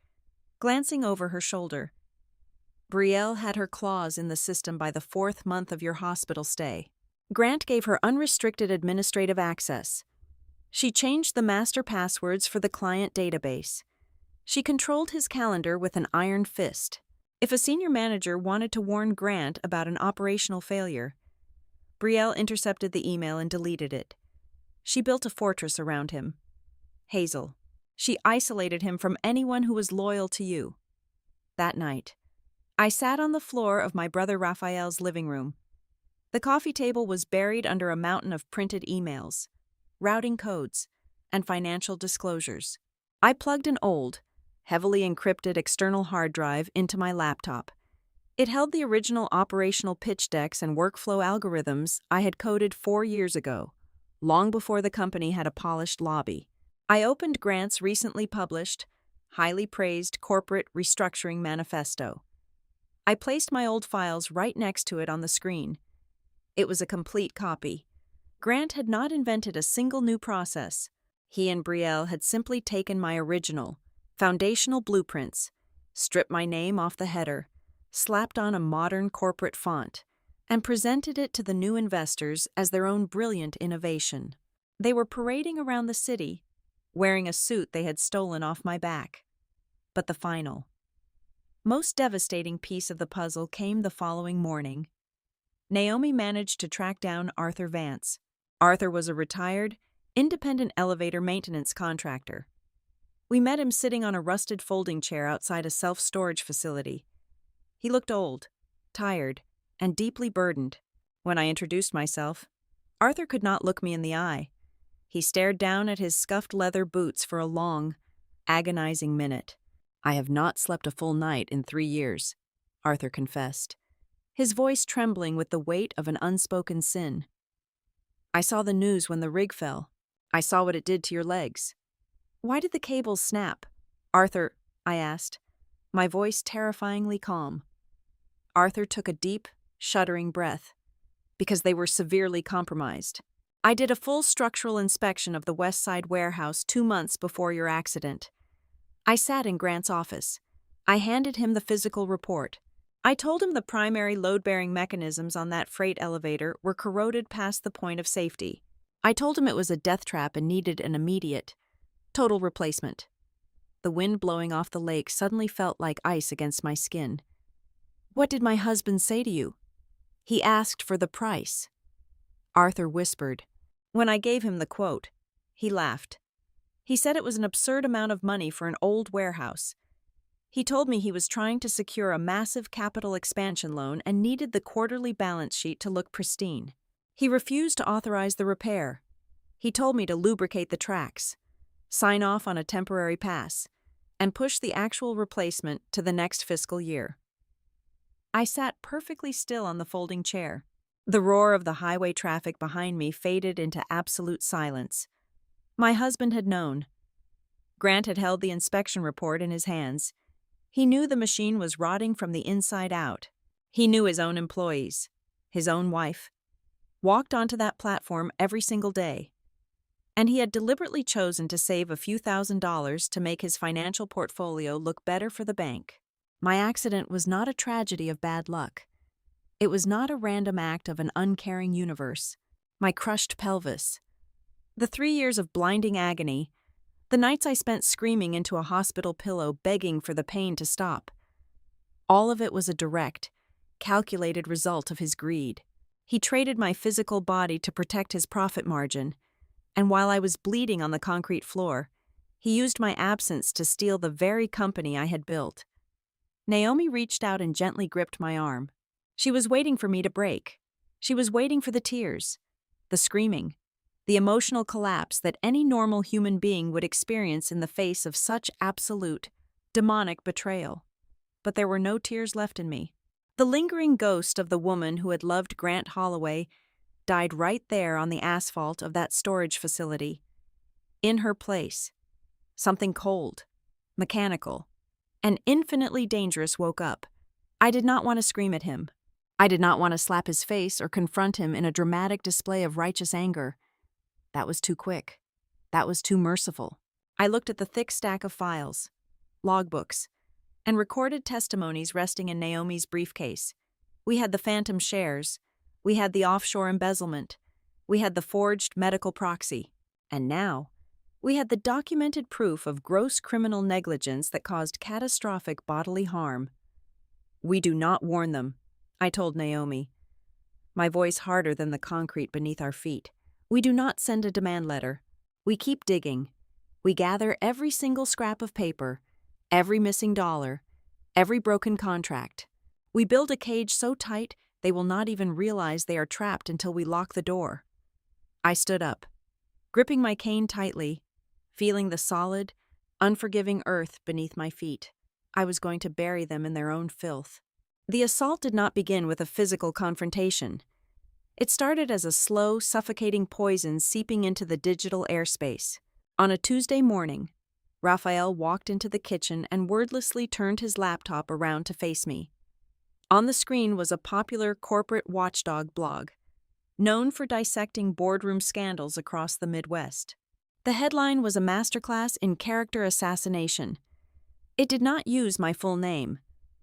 glancing over her shoulder. "Brielle had her claws in the system by the 4th month of your hospital stay. Grant gave her unrestricted administrative access. She changed the master passwords for the client database. She controlled his calendar with an iron fist. If a senior manager wanted to warn Grant about an operational failure, Brielle intercepted the email and deleted it. She built a fortress around him. Hazel. She isolated him from anyone who was loyal to you. That night, I sat on the floor of my brother Raphael's living room. The coffee table was buried under a mountain of printed emails, routing codes, and financial disclosures. I plugged an old, heavily encrypted external hard drive into my laptop. It held the original operational pitch decks and workflow algorithms I had coded 4 years ago, long before the company had a polished lobby. I opened Grant's recently published, highly praised corporate restructuring manifesto. I placed my old files right next to it on the screen. It was a complete copy. Grant had not invented a single new process. He and Brielle had simply taken my original, foundational blueprints, stripped my name off the header, slapped on a modern corporate font, and presented it to the new investors as their own brilliant innovation. They were parading around the city, wearing a suit they had stolen off my back. But the final, most devastating piece of the puzzle came the following morning. Naomi managed to track down Arthur Vance. Arthur was a retired, independent elevator maintenance contractor. We met him sitting on a rusted folding chair outside a self-storage facility. He looked old, tired, and deeply burdened. When I introduced myself, Arthur could not look me in the eye. He stared down at his scuffed leather boots for a long, agonizing minute. "I have not slept a full night in 3 years," Arthur confessed, his voice trembling with the weight of an unspoken sin. "I saw the news when the rig fell. I saw what it did to your legs." "Why did the cables snap?" "Arthur," I asked, my voice terrifyingly calm. Arthur took a deep, shuddering breath. "Because they were severely compromised. I did a full structural inspection of the West Side warehouse 2 months before your accident." I sat in Grant's office. I handed him the physical report. I told him the primary load-bearing mechanisms on that freight elevator were corroded past the point of safety. I told him it was a death trap and needed an immediate, total replacement. The wind blowing off the lake suddenly felt like ice against my skin. "What did my husband say to you?" "He asked for the price." Arthur whispered, When I gave him the quote, he laughed. He said it was an absurd amount of money for an old warehouse. He told me he was trying to secure a massive capital expansion loan and needed the quarterly balance sheet to look pristine. He refused to authorize the repair. He told me to lubricate the tracks, sign off on a temporary pass, and push the actual replacement to the next fiscal year. I sat perfectly still on the folding chair. The roar of the highway traffic behind me faded into absolute silence. My husband had known. Grant had held the inspection report in his hands. He knew the machine was rotting from the inside out. He knew his own employees, his own wife, walked onto that platform every single day. And he had deliberately chosen to save a few $1,000s to make his financial portfolio look better for the bank. My accident was not a tragedy of bad luck. It was not a random act of an uncaring universe. My crushed pelvis, the 3 years of blinding agony, the nights I spent screaming into a hospital pillow begging for the pain to stop. All of it was a direct, calculated result of his greed. He traded my physical body to protect his profit margin, and while I was bleeding on the concrete floor, he used my absence to steal the very company I had built. Naomi reached out and gently gripped my arm. She was waiting for me to break. She was waiting for the tears, the screaming, the emotional collapse that any normal human being would experience in the face of such absolute, demonic betrayal. But there were no tears left in me. The lingering ghost of the woman who had loved Grant Holloway died right there on the asphalt of that storage facility. In her place, something cold, mechanical, and infinitely dangerous woke up. I did not want to scream at him. I did not want to slap his face or confront him in a dramatic display of righteous anger. That was too quick. That was too merciful. I looked at the thick stack of files, logbooks, and recorded testimonies resting in Naomi's briefcase. We had the phantom shares. We had the offshore embezzlement. We had the forged medical proxy. And now, we had the documented proof of gross criminal negligence that caused catastrophic bodily harm. "We do not warn them," I told Naomi, my voice harder than the concrete beneath our feet. "We do not send a demand letter. We keep digging. We gather every single scrap of paper, every missing dollar, every broken contract. We build a cage so tight they will not even realize they are trapped until we lock the door." I stood up, gripping my cane tightly, feeling the solid, unforgiving earth beneath my feet. I was going to bury them in their own filth. The assault did not begin with a physical confrontation. It started as a slow, suffocating poison seeping into the digital airspace. On a Tuesday morning, Raphael walked into the kitchen and wordlessly turned his laptop around to face me. On the screen was a popular corporate watchdog blog, known for dissecting boardroom scandals across the Midwest. The headline was a masterclass in character assassination. It did not use my full name,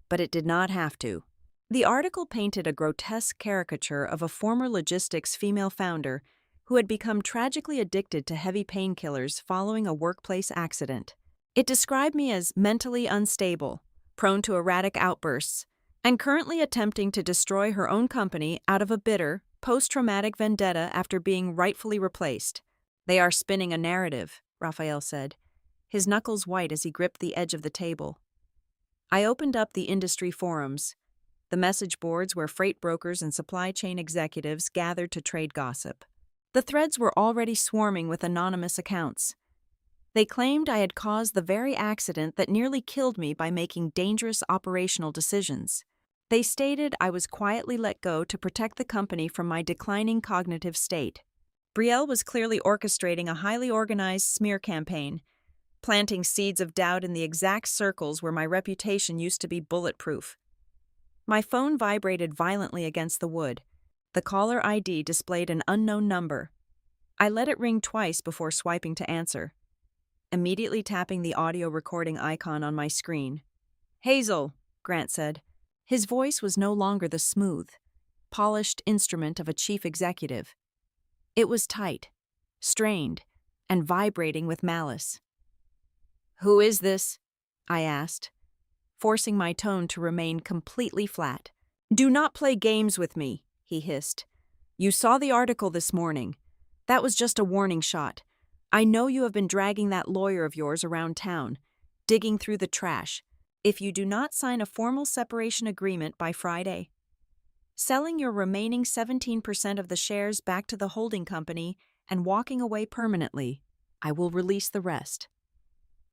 but it did not have to. The article painted a grotesque caricature of a former logistics female founder who had become tragically addicted to heavy painkillers following a workplace accident. It described me as mentally unstable, prone to erratic outbursts, and currently attempting to destroy her own company out of a bitter, post-traumatic vendetta after being rightfully replaced. "They are spinning a narrative," Raphael said, his knuckles white as he gripped the edge of the table. I opened up the industry forums, the message boards where freight brokers and supply chain executives gathered to trade gossip. The threads were already swarming with anonymous accounts. They claimed I had caused the very accident that nearly killed me by making dangerous operational decisions. They stated I was quietly let go to protect the company from my declining cognitive state. Brielle was clearly orchestrating a highly organized smear campaign, planting seeds of doubt in the exact circles where my reputation used to be bulletproof. My phone vibrated violently against the wood. The caller ID displayed an unknown number. I let it ring twice before swiping to answer, immediately tapping the audio recording icon on my screen. "Hazel," Grant said. His voice was no longer the smooth, polished instrument of a chief executive. It was tight, strained, and vibrating with malice. "Who is this?" I asked, forcing my tone to remain completely flat. "Do not play games with me," he hissed. "You saw the article this morning. That was just a warning shot. I know you have been dragging that lawyer of yours around town, digging through the trash. If you do not sign a formal separation agreement by Friday, selling your remaining 17% of the shares back to the holding company and walking away permanently, I will release the rest.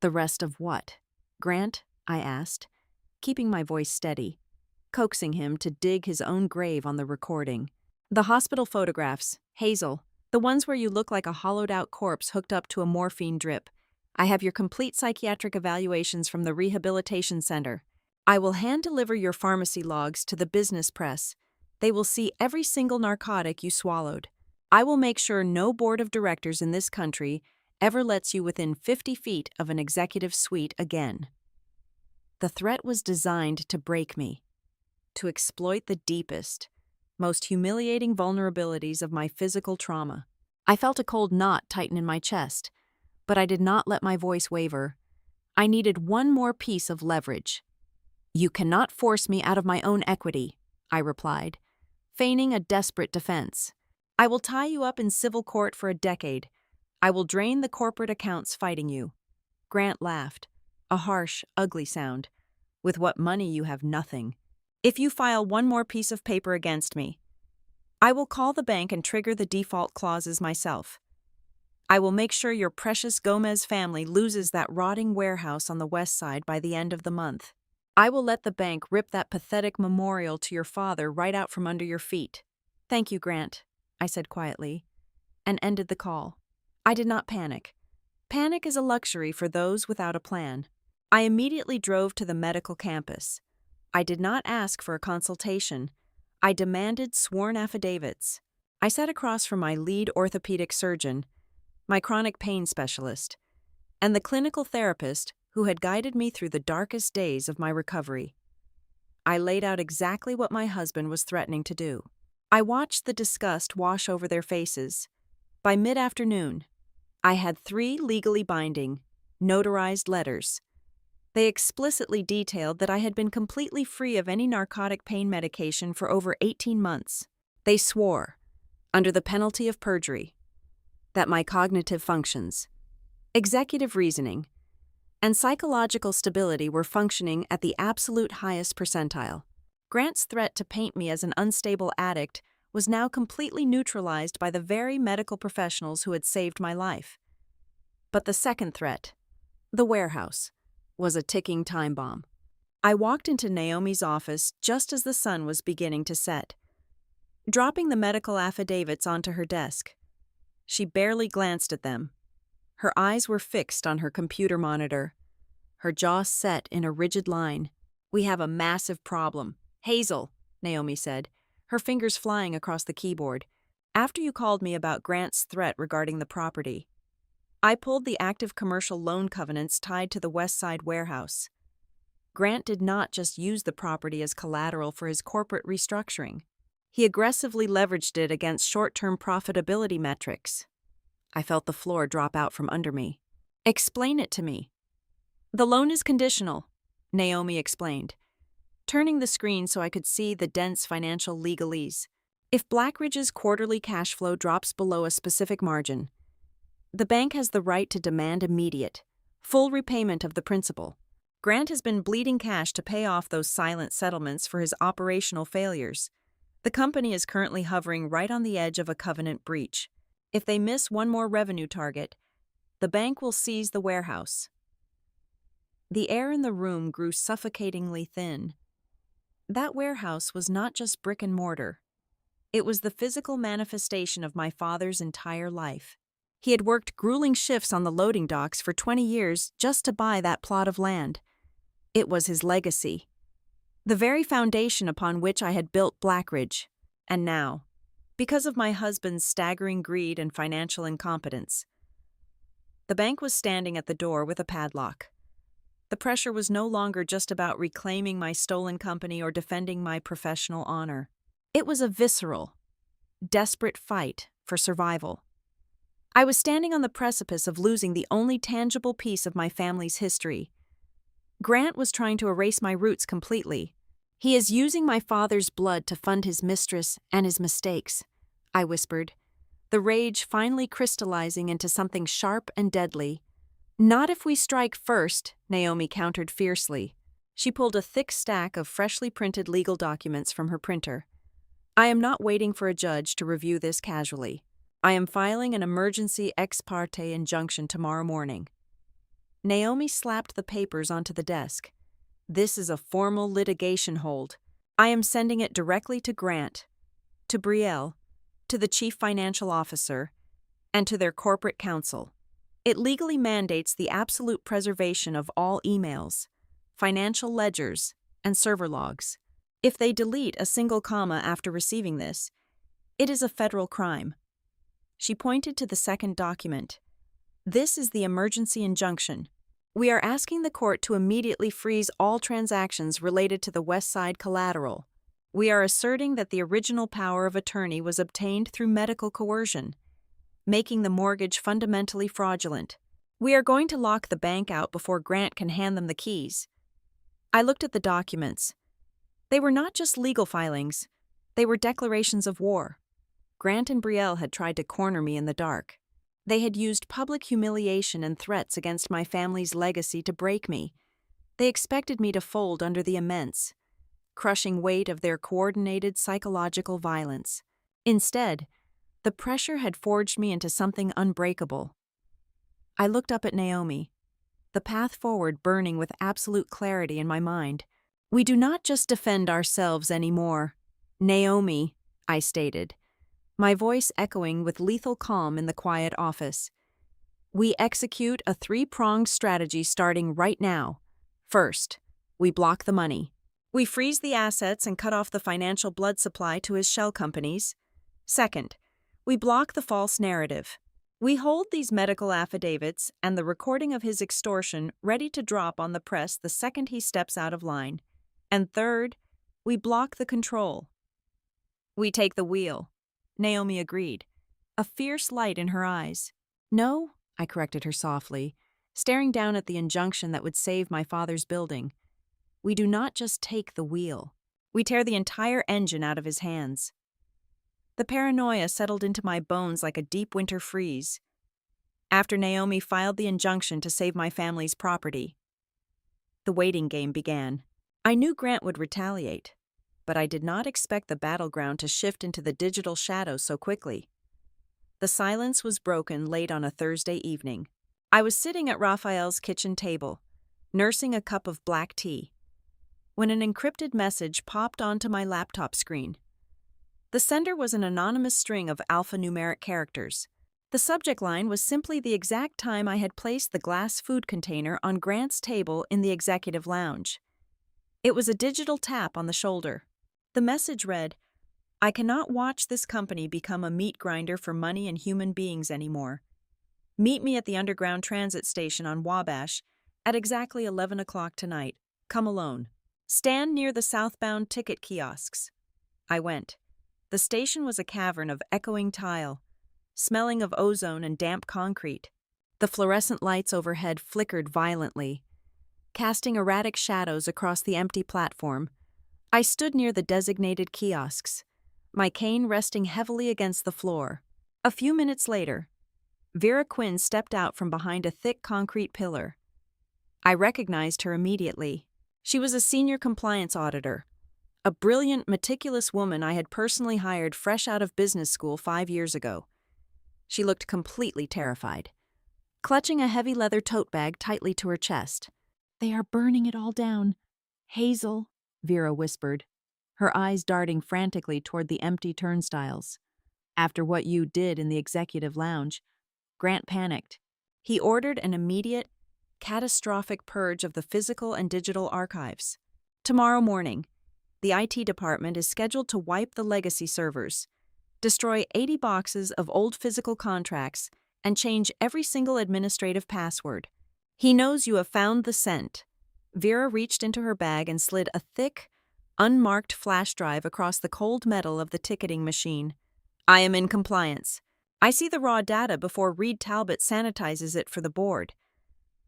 The rest of what, Grant? I asked, keeping my voice steady, coaxing him to dig his own grave on the recording. The hospital photographs, Hazel, the ones where you look like a hollowed-out corpse hooked up to a morphine drip. I have your complete psychiatric evaluations from the rehabilitation center. I will hand-deliver your pharmacy logs to the business press. They will see every single narcotic you swallowed. I will make sure no board of directors in this country ever lets you within 50 feet of an executive suite again. The threat was designed to break me, to exploit the deepest, most humiliating vulnerabilities of my physical trauma. I felt a cold knot tighten in my chest, but I did not let my voice waver. I needed one more piece of leverage. You cannot force me out of my own equity, I replied, feigning a desperate defense. I will tie you up in civil court for a decade. I will drain the corporate accounts fighting you. Grant laughed, a harsh, ugly sound. With what money you have nothing. If you file one more piece of paper against me, I will call the bank and trigger the default clauses myself. I will make sure your precious Gomez family loses that rotting warehouse on the west side by the end of the month. I will let the bank rip that pathetic memorial to your father right out from under your feet. Thank you, Grant, I said quietly, and ended the call. I did not panic. Panic is a luxury for those without a plan. I immediately drove to the medical campus. I did not ask for a consultation. I demanded sworn affidavits. I sat across from my lead orthopedic surgeon, my chronic pain specialist, and the clinical therapist who had guided me through the darkest days of my recovery. I laid out exactly what my husband was threatening to do. I watched the disgust wash over their faces. By mid-afternoon, I had 3 legally binding, notarized letters. They explicitly detailed that I had been completely free of any narcotic pain medication for over 18 months. They swore, under the penalty of perjury, that my cognitive functions, executive reasoning, and psychological stability were functioning at the absolute highest percentile. Grant's threat to paint me as an unstable addict was now completely neutralized by the very medical professionals who had saved my life. But the second threat, the warehouse, was a ticking time bomb. I walked into Naomi's office just as the sun was beginning to set, dropping the medical affidavits onto her desk. She barely glanced at them. Her eyes were fixed on her computer monitor, her jaw set in a rigid line. We have a massive problem. Hazel, Naomi said, her fingers flying across the keyboard. After you called me about Grant's threat regarding the property, I pulled the active commercial loan covenants tied to the West Side warehouse. Grant did not just use the property as collateral for his corporate restructuring. He aggressively leveraged it against short-term profitability metrics. I felt the floor drop out from under me. Explain it to me. The loan is conditional, Naomi explained, turning the screen so I could see the dense financial legalese. If Blackridge's quarterly cash flow drops below a specific margin, the bank has the right to demand immediate, full repayment of the principal. Grant has been bleeding cash to pay off those silent settlements for his operational failures. The company is currently hovering right on the edge of a covenant breach. If they miss one more revenue target, the bank will seize the warehouse. The air in the room grew suffocatingly thin. That warehouse was not just brick and mortar. It was the physical manifestation of my father's entire life. He had worked grueling shifts on the loading docks for 20 years just to buy that plot of land. It was his legacy, the very foundation upon which I had built Blackridge. And now, because of my husband's staggering greed and financial incompetence, the bank was standing at the door with a padlock. The pressure was no longer just about reclaiming my stolen company or defending my professional honor. It was a visceral, desperate fight for survival. I was standing on the precipice of losing the only tangible piece of my family's history. Grant was trying to erase my roots completely. He is using my father's blood to fund his mistress and his mistakes, I whispered, the rage finally crystallizing into something sharp and deadly. "Not if we strike first," Naomi countered fiercely. She pulled a thick stack of freshly printed legal documents from her printer. "I am not waiting for a judge to review this casually. I am filing an emergency ex parte injunction tomorrow morning." Naomi slapped the papers onto the desk. "This is a formal litigation hold. I am sending it directly to Grant, to Brielle, to the chief financial officer, and to their corporate counsel. It legally mandates the absolute preservation of all emails, financial ledgers, and server logs. If they delete a single comma after receiving this, it is a federal crime." She pointed to the second document. "This is the emergency injunction. We are asking the court to immediately freeze all transactions related to the West Side collateral. We are asserting that the original power of attorney was obtained through medical coercion, making the mortgage fundamentally fraudulent. We are going to lock the bank out before Grant can hand them the keys." I looked at the documents. They were not just legal filings, they were declarations of war. Grant and Brielle had tried to corner me in the dark. They had used public humiliation and threats against my family's legacy to break me. They expected me to fold under the immense, crushing weight of their coordinated psychological violence. Instead, the pressure had forged me into something unbreakable. I looked up at Naomi, the path forward burning with absolute clarity in my mind. "We do not just defend ourselves anymore, Naomi," I stated, my voice echoing with lethal calm in the quiet office. "We execute a three-pronged strategy starting right now. First, we block the money. We freeze the assets and cut off the financial blood supply to his shell companies. Second, we block the false narrative. We hold these medical affidavits and the recording of his extortion ready to drop on the press the second he steps out of line. And third, we block the control." "We take the wheel," Naomi agreed, a fierce light in her eyes. "No," I corrected her softly, staring down at the injunction that would save my father's building. "We do not just take the wheel. We tear the entire engine out of his hands." The paranoia settled into my bones like a deep winter freeze. After Naomi filed the injunction to save my family's property, the waiting game began. I knew Grant would retaliate, but I did not expect the battleground to shift into the digital shadows so quickly. The silence was broken late on a Thursday evening. I was sitting at Raphael's kitchen table, nursing a cup of black tea, when an encrypted message popped onto my laptop screen. The sender was an anonymous string of alphanumeric characters. The subject line was simply the exact time I had placed the glass food container on Grant's table in the executive lounge. It was a digital tap on the shoulder. The message read, "I cannot watch this company become a meat grinder for money and human beings anymore. Meet me at the underground transit station on Wabash at exactly 11 o'clock tonight. Come alone. Stand near the southbound ticket kiosks." I went. The station was a cavern of echoing tile, smelling of ozone and damp concrete. The fluorescent lights overhead flickered violently, casting erratic shadows across the empty platform. I stood near the designated kiosks, my cane resting heavily against the floor. A few minutes later, Vera Quinn stepped out from behind a thick concrete pillar. I recognized her immediately. She was a senior compliance auditor, a brilliant, meticulous woman I had personally hired fresh out of business school 5 years ago. She looked completely terrified, clutching a heavy leather tote bag tightly to her chest. "They are burning it all down, Hazel," Vera whispered, her eyes darting frantically toward the empty turnstiles. "After what you did in the executive lounge," Grant panicked. He ordered an immediate, catastrophic purge of the physical and digital archives. Tomorrow morning, the IT department is scheduled to wipe the legacy servers, destroy 80 boxes of old physical contracts, and change every single administrative password. He knows you have found the scent. Vera reached into her bag and slid a thick, unmarked flash drive across the cold metal of the ticketing machine. "I am in compliance. I see the raw data before Reed Talbot sanitizes it for the board.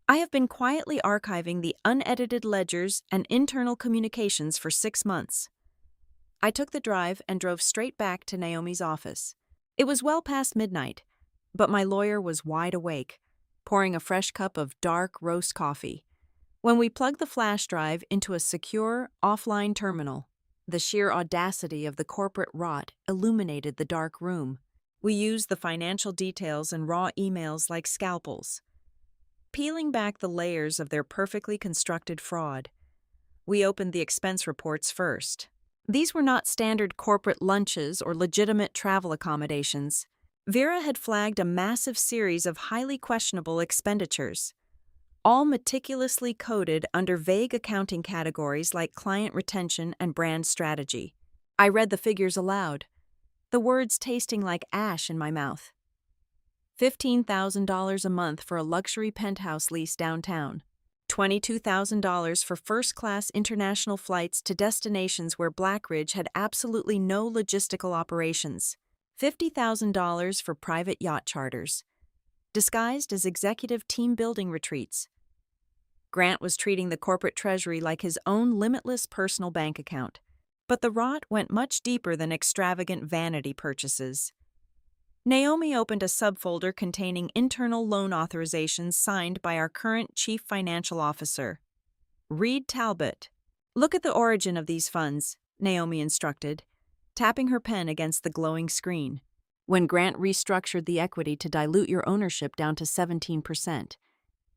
I have been quietly archiving the unedited ledgers and internal communications for 6 months." I took the drive and drove straight back to Naomi's office. It was well past midnight, but my lawyer was wide awake, pouring a fresh cup of dark roast coffee. When we plugged the flash drive into a secure, offline terminal, the sheer audacity of the corporate rot illuminated the dark room. We used the financial details and raw emails like scalpels, peeling back the layers of their perfectly constructed fraud. We opened the expense reports first. These were not standard corporate lunches or legitimate travel accommodations. Vera had flagged a massive series of highly questionable expenditures, all meticulously coded under vague accounting categories like client retention and brand strategy. I read the figures aloud, the words tasting like ash in my mouth. $15,000 a month for a luxury penthouse lease downtown. $22,000 for first-class international flights to destinations where Blackridge had absolutely no logistical operations. $50,000 for private yacht charters, disguised as executive team-building retreats. Grant was treating the corporate treasury like his own limitless personal bank account. But the rot went much deeper than extravagant vanity purchases. Naomi opened a subfolder containing internal loan authorizations signed by our current Chief Financial Officer, Reed Talbot. "Look at the origin of these funds," Naomi instructed, tapping her pen against the glowing screen. "When Grant restructured the equity to dilute your ownership down to 17%,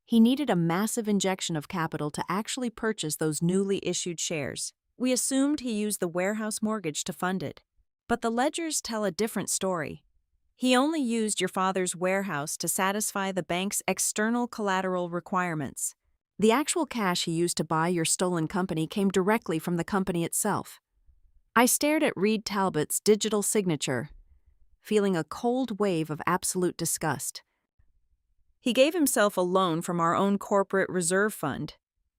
he needed a massive injection of capital to actually purchase those newly issued shares. We assumed he used the warehouse mortgage to fund it. But the ledgers tell a different story. He only used your father's warehouse to satisfy the bank's external collateral requirements. The actual cash he used to buy your stolen company came directly from the company itself." I stared at Reed Talbot's digital signature, feeling a cold wave of absolute disgust. "He gave himself a loan from our own corporate reserve fund."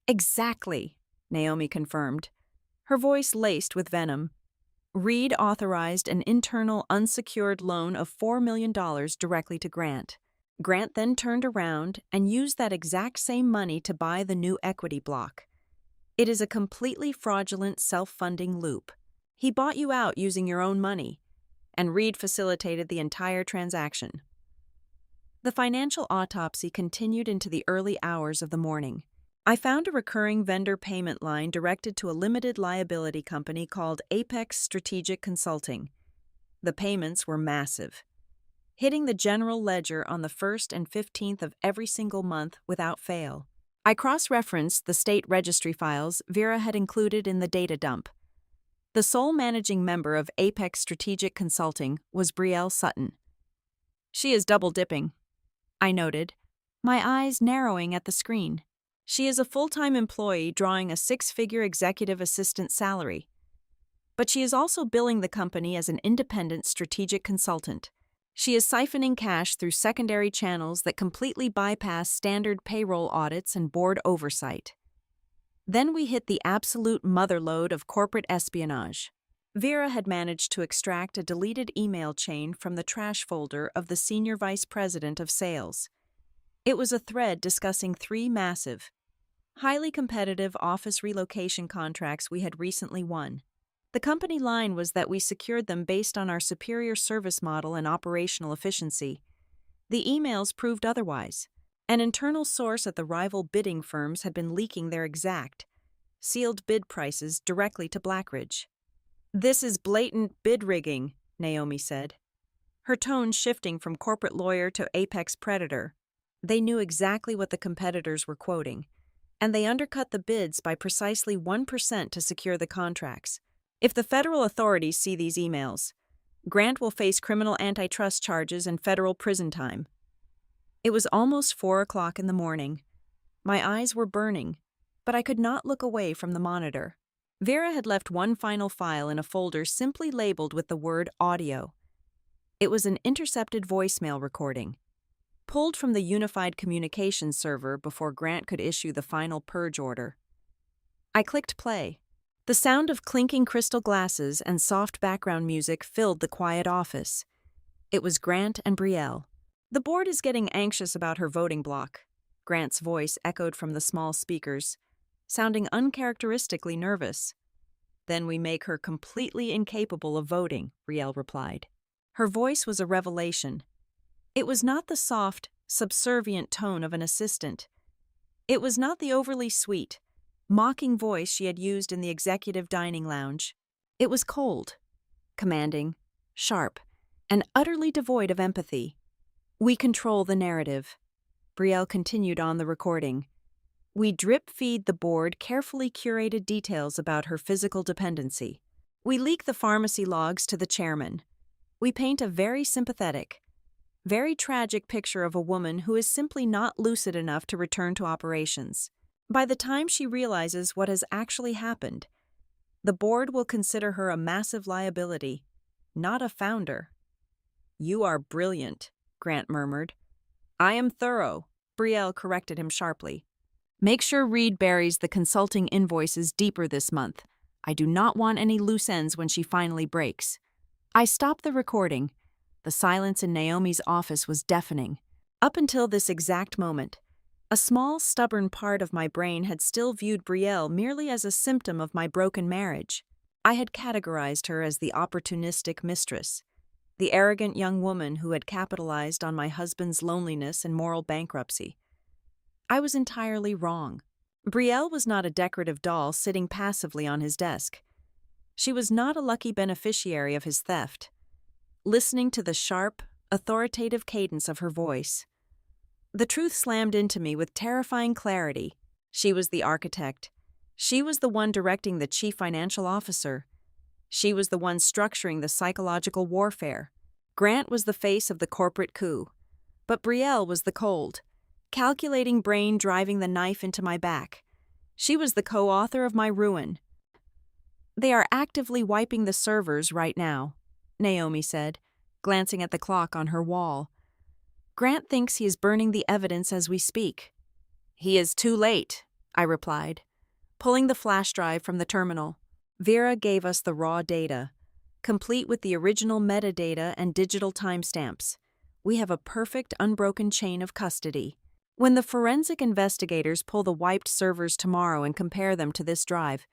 "Exactly," Naomi confirmed, her voice laced with venom. "Reed authorized an internal unsecured loan of $4 million directly to Grant. Grant then turned around and used that exact same money to buy the new equity block. It is a completely fraudulent self-funding loop. He bought you out using your own money, and Reed facilitated the entire transaction." The financial autopsy continued into the early hours of the morning. I found a recurring vendor payment line directed to a limited liability company called Apex Strategic Consulting. The payments were massive, hitting the general ledger on the 1st and 15th of every single month without fail. I cross-referenced the state registry files Vera had included in the data dump. The sole managing member of Apex Strategic Consulting was Brielle Sutton. "She is double-dipping," I noted, my eyes narrowing at the screen. "She is a full-time employee drawing a 6-figure executive assistant salary. But she is also billing the company as an independent strategic consultant. She is siphoning cash through secondary channels that completely bypass standard payroll audits and board oversight." Then we hit the absolute motherlode of corporate espionage. Vera had managed to extract a deleted email chain from the trash folder of the senior vice president of sales. It was a thread discussing 3 massive, highly competitive office relocation contracts we had recently won. The company line was that we secured them based on our superior service model and operational efficiency. The emails proved otherwise. An internal source at the rival bidding firms had been leaking their exact, sealed bid prices directly to Blackridge. "This is blatant bid rigging," Naomi said, her tone shifting from corporate lawyer to apex predator. They knew exactly what the competitors were quoting, and they undercut the bids by precisely 1% to secure the contracts. If the federal authorities see these emails, Grant will face criminal antitrust charges and federal prison time. It was almost 4 o'clock in the morning. My eyes were burning, but I could not look away from the monitor. Vera had left one final file in a folder simply labeled with the word audio. It was an intercepted voicemail recording, pulled from the unified communications server before Grant could issue the final purge order. I clicked play. The sound of clinking crystal glasses and soft background music filled the quiet office. It was Grant and Brielle. "The board is getting anxious about her voting block," Grant's voice echoed from the small speakers, sounding uncharacteristically nervous. "Then we make her completely incapable of voting," Brielle replied. Her voice was a revelation. It was not the soft, subservient tone of an assistant. It was not the overly sweet, mocking voice she had used in the executive dining lounge. It was cold, commanding, sharp, and utterly devoid of empathy. "We control the narrative," Brielle continued on the recording. "We drip-feed the board carefully curated details about her physical dependency. We leak the pharmacy logs to the chairman. We paint a very sympathetic, very tragic picture of a woman who is simply not lucid enough to return to operations. By the time she realizes what has actually happened, the board will consider her a massive liability, not a founder." "You are brilliant," Grant murmured. "I am thorough," Brielle corrected him sharply. "Make sure Reed buries the consulting invoices deeper this month. I do not want any loose ends when she finally breaks." I stopped the recording. The silence in Naomi's office was deafening. Up until this exact moment, a small, stubborn part of my brain had still viewed Brielle merely as a symptom of my broken marriage. I had categorized her as the opportunistic mistress, the arrogant young woman who had capitalized on my husband's loneliness and moral bankruptcy. I was entirely wrong. Brielle was not a decorative doll sitting passively on his desk. She was not a lucky beneficiary of his theft. Listening to the sharp, authoritative cadence of her voice, the truth slammed into me with terrifying clarity. She was the architect. She was the one directing the chief financial officer. She was the one structuring the psychological warfare. Grant was the face of the corporate coup, but Brielle was the cold, calculating brain driving the knife into my back. She was the co-author of my ruin. "They are actively wiping the servers right now," Naomi said, glancing at the clock on her wall. "Grant thinks he is burning the evidence as we speak." "He is too late," I replied, pulling the flash drive from the terminal. Vera gave us the raw data, complete with the original metadata and digital timestamps. We have a perfect, unbroken chain of custody. When the forensic investigators pull the wiped servers tomorrow and compare them to this drive,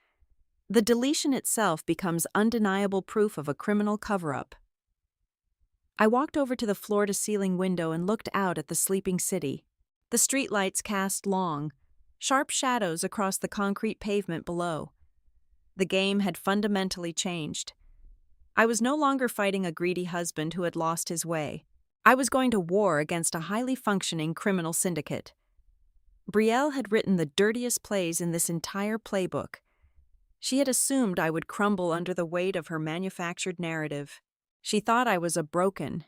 the deletion itself becomes undeniable proof of a criminal cover-up. I walked over to the floor-to-ceiling window and looked out at the sleeping city. The streetlights cast long, sharp shadows across the concrete pavement below. The game had fundamentally changed. I was no longer fighting a greedy husband who had lost his way. I was going to war against a highly functioning criminal syndicate. Brielle had written the dirtiest plays in this entire playbook. She had assumed I would crumble under the weight of her manufactured narrative. She thought I was a broken,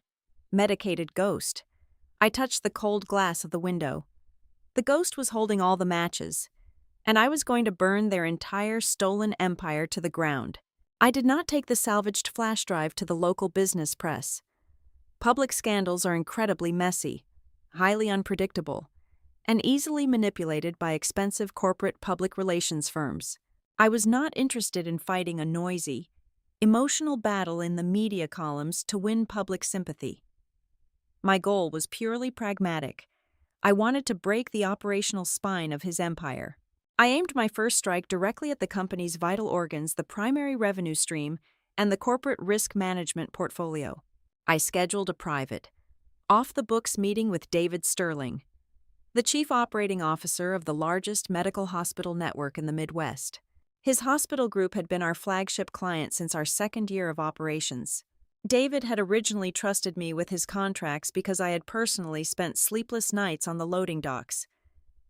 medicated ghost. I touched the cold glass of the window. The ghost was holding all the matches, and I was going to burn their entire stolen empire to the ground. I did not take the salvaged flash drive to the local business press. Public scandals are incredibly messy, highly unpredictable, and easily manipulated by expensive corporate public relations firms. I was not interested in fighting a noisy, emotional battle in the media columns to win public sympathy. My goal was purely pragmatic. I wanted to break the operational spine of his empire. I aimed my first strike directly at the company's vital organs, the primary revenue stream, and the corporate risk management portfolio. I scheduled a private, off-the-books meeting with David Sterling, the chief operating officer of the largest medical hospital network in the Midwest. His hospital group had been our flagship client since our second year of operations. David had originally trusted me with his contracts because I had personally spent sleepless nights on the loading docks,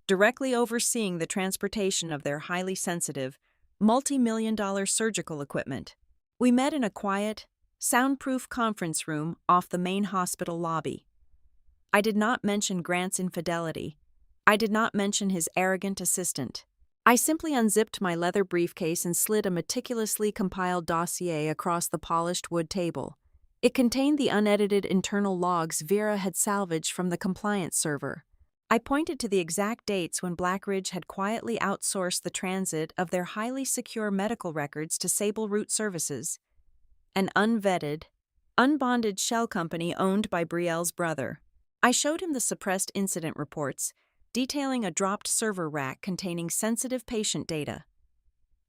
directly overseeing the transportation of their highly sensitive, multi-million-dollar surgical equipment. We met in a quiet, soundproof conference room off the main hospital lobby. I did not mention Grant's infidelity. I did not mention his arrogant assistant. I simply unzipped my leather briefcase and slid a meticulously compiled dossier across the polished wood table. It contained the unedited internal logs Vera had salvaged from the compliance server. I pointed to the exact dates when Blackridge had quietly outsourced the transit of their highly secure medical records to Sable Root Services, an unvetted, unbonded shell company owned by Brielle's brother. I showed him the suppressed incident reports, detailing a dropped server rack containing sensitive patient data,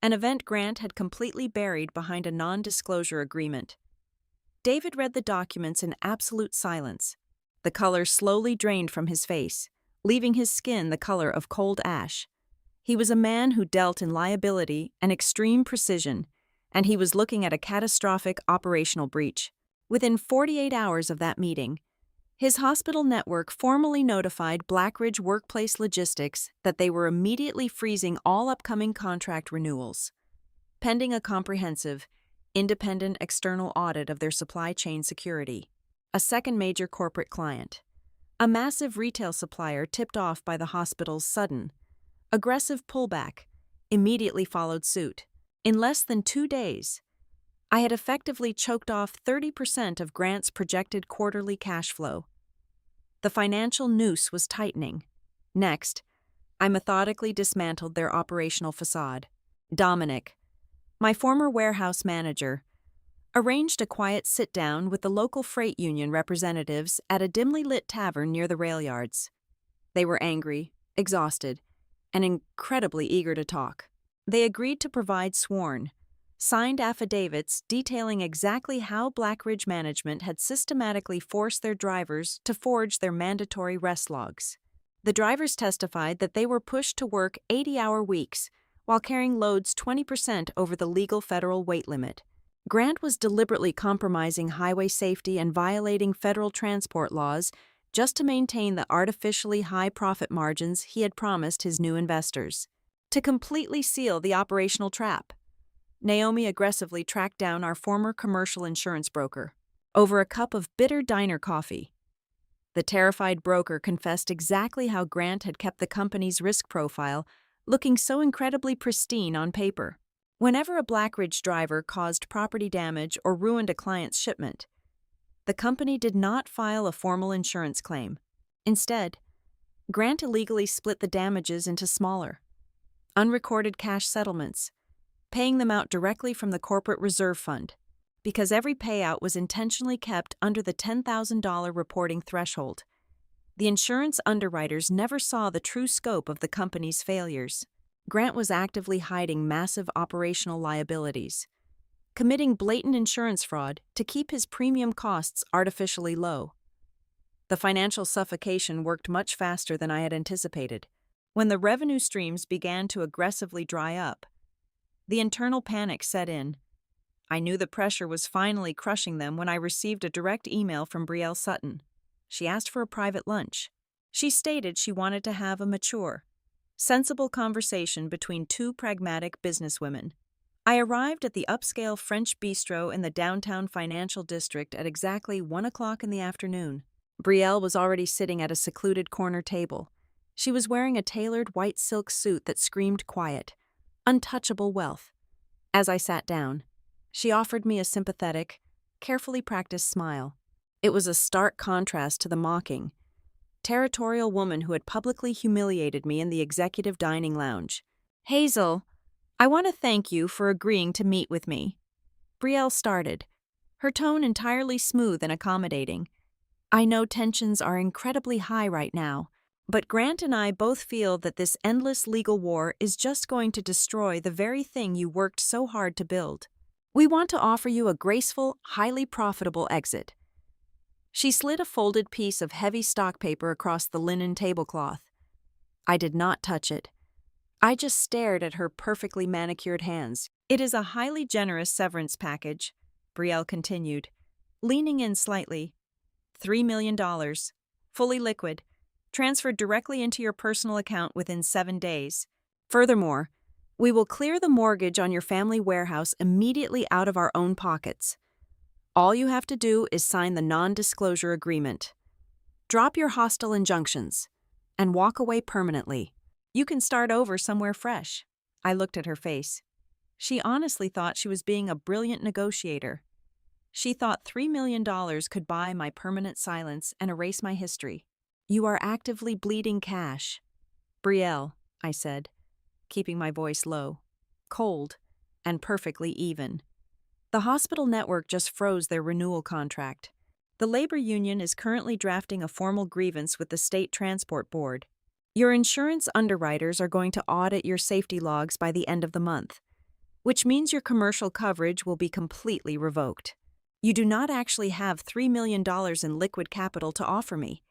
an event Grant had completely buried behind a non-disclosure agreement. David read the documents in absolute silence. The color slowly drained from his face, leaving his skin the color of cold ash. He was a man who dealt in liability and extreme precision, and he was looking at a catastrophic operational breach. Within 48 hours of that meeting, his hospital network formally notified Blackridge Workplace Logistics that they were immediately freezing all upcoming contract renewals, pending a comprehensive, independent external audit of their supply chain security. A second major corporate client, a massive retail supplier tipped off by the hospital's sudden, aggressive pullback, immediately followed suit. In less than 2 days, I had effectively choked off 30% of Grant's projected quarterly cash flow. The financial noose was tightening. Next, I methodically dismantled their operational facade. Dominic, my former warehouse manager, arranged a quiet sit-down with the local freight union representatives at a dimly lit tavern near the rail yards. They were angry, exhausted, and incredibly eager to talk. They agreed to provide sworn, signed affidavits detailing exactly how Blackridge management had systematically forced their drivers to forge their mandatory rest logs. The drivers testified that they were pushed to work 80-hour weeks while carrying loads 20% over the legal federal weight limit. Grant was deliberately compromising highway safety and violating federal transport laws just to maintain the artificially high profit margins he had promised his new investors. To completely seal the operational trap, Naomi aggressively tracked down our former commercial insurance broker over a cup of bitter diner coffee. The terrified broker confessed exactly how Grant had kept the company's risk profile looking so incredibly pristine on paper. Whenever a Blackridge driver caused property damage or ruined a client's shipment, the company did not file a formal insurance claim. Instead, Grant illegally split the damages into smaller, unrecorded cash settlements, paying them out directly from the corporate reserve fund, because every payout was intentionally kept under the $10,000 reporting threshold. The insurance underwriters never saw the true scope of the company's failures. Grant was actively hiding massive operational liabilities, committing blatant insurance fraud to keep his premium costs artificially low. The financial suffocation worked much faster than I had anticipated. When the revenue streams began to aggressively dry up, the internal panic set in. I knew the pressure was finally crushing them when I received a direct email from Brielle Sutton. She asked for a private lunch. She stated she wanted to have a mature, sensible conversation between two pragmatic businesswomen. I arrived at the upscale French bistro in the downtown financial district at exactly 1 o'clock in the afternoon. Brielle was already sitting at a secluded corner table. She was wearing a tailored white silk suit that screamed quiet, untouchable wealth. As I sat down, she offered me a sympathetic, carefully practiced smile. It was a stark contrast to the mocking, territorial woman who had publicly humiliated me in the executive dining lounge. "Hazel, I want to thank you for agreeing to meet with me." Brielle started, her tone entirely smooth and accommodating. "I know tensions are incredibly high right now, but Grant and I both feel that this endless legal war is just going to destroy the very thing you worked so hard to build. We want to offer you a graceful, highly profitable exit." She slid a folded piece of heavy stock paper across the linen tablecloth. I did not touch it. I just stared at her perfectly manicured hands. "It is a highly generous severance package," Brielle continued, leaning in slightly. $3 million, fully liquid, transferred directly into your personal account within 7 days. Furthermore, we will clear the mortgage on your family warehouse immediately out of our own pockets. All you have to do is sign the non-disclosure agreement. Drop your hostile injunctions and walk away permanently. You can start over somewhere fresh. I looked at her face. She honestly thought she was being a brilliant negotiator. She thought $3 million could buy my permanent silence and erase my history. "You are actively bleeding cash." "Brielle," I said, keeping my voice low, cold, and perfectly even. "The hospital network just froze their renewal contract. The labor union is currently drafting a formal grievance with the State Transport Board. Your insurance underwriters are going to audit your safety logs by the end of the month, which means your commercial coverage will be completely revoked. You do not actually have $3 million in liquid capital to offer me.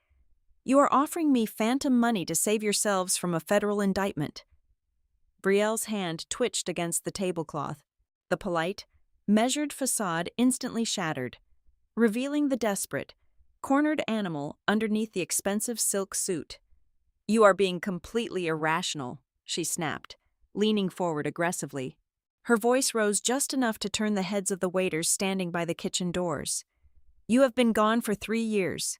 You are offering me phantom money to save yourselves from a federal indictment." Brielle's hand twitched against the tablecloth. The polite, measured facade instantly shattered, revealing the desperate, cornered animal underneath the expensive silk suit. "You are being completely irrational," she snapped, leaning forward aggressively. Her voice rose just enough to turn the heads of the waiters standing by the kitchen doors. "You have been gone for 3 years.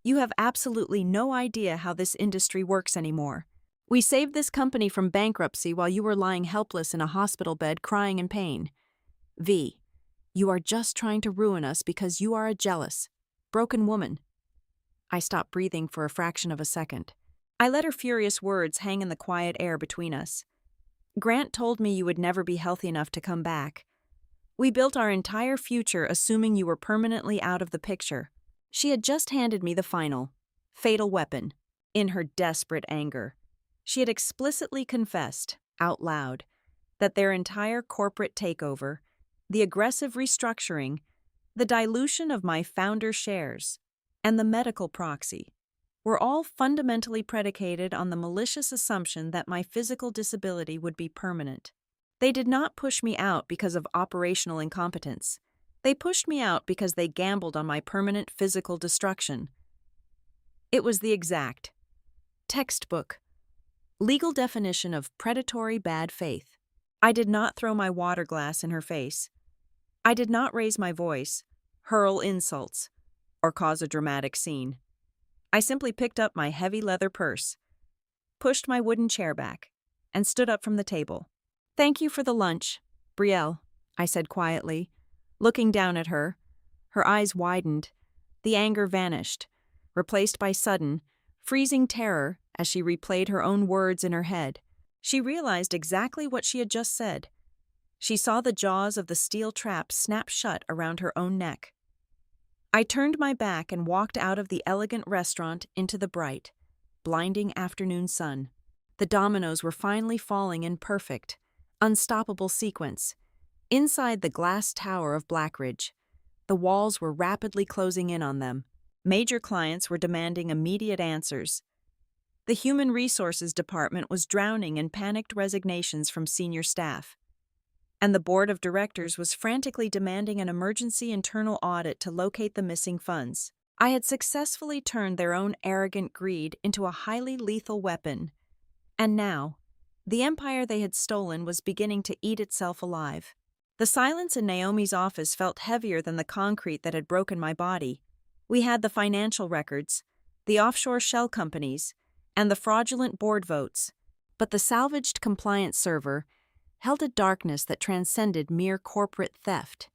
You have absolutely no idea how this industry works anymore. We saved this company from bankruptcy while you were lying helpless in a hospital bed crying in pain. V, you are just trying to ruin us because you are a jealous, broken woman." I stopped breathing for a fraction of a second. I let her furious words hang in the quiet air between us. "Grant told me you would never be healthy enough to come back. We built our entire future assuming you were permanently out of the picture." She had just handed me the final, fatal weapon. In her desperate anger, she had explicitly confessed, out loud, that their entire corporate takeover, the aggressive restructuring, the dilution of my founder shares, and the medical proxy were all fundamentally predicated on the malicious assumption that my physical disability would be permanent. They did not push me out because of operational incompetence. They pushed me out because they gambled on my permanent physical destruction. It was the exact, textbook, legal definition of predatory bad faith. I did not throw my water glass in her face. I did not raise my voice, hurl insults, or cause a dramatic scene. I simply picked up my heavy leather purse, pushed my wooden chair back, and stood up from the table. "Thank you for the lunch, Brielle," I said quietly, looking down at her. Her eyes widened. The anger vanished, replaced by sudden, freezing terror as she replayed her own words in her head. She realized exactly what she had just said. She saw the jaws of the steel trap snap shut around her own neck. I turned my back and walked out of the elegant restaurant into the bright, blinding afternoon sun. The dominoes were finally falling in perfect, unstoppable sequence. Inside the glass tower of Blackridge, the walls were rapidly closing in on them. Major clients were demanding immediate answers. The Human Resources Department was drowning in panicked resignations from senior staff. And the board of directors was frantically demanding an emergency internal audit to locate the missing funds. I had successfully turned their own arrogant greed into a highly lethal weapon. And now, the empire they had stolen was beginning to eat itself alive. The silence in Naomi's office felt heavier than the concrete that had broken my body. We had the financial records, the offshore shell companies, and the fraudulent board votes, but the salvaged compliance server held a darkness that transcended mere corporate theft.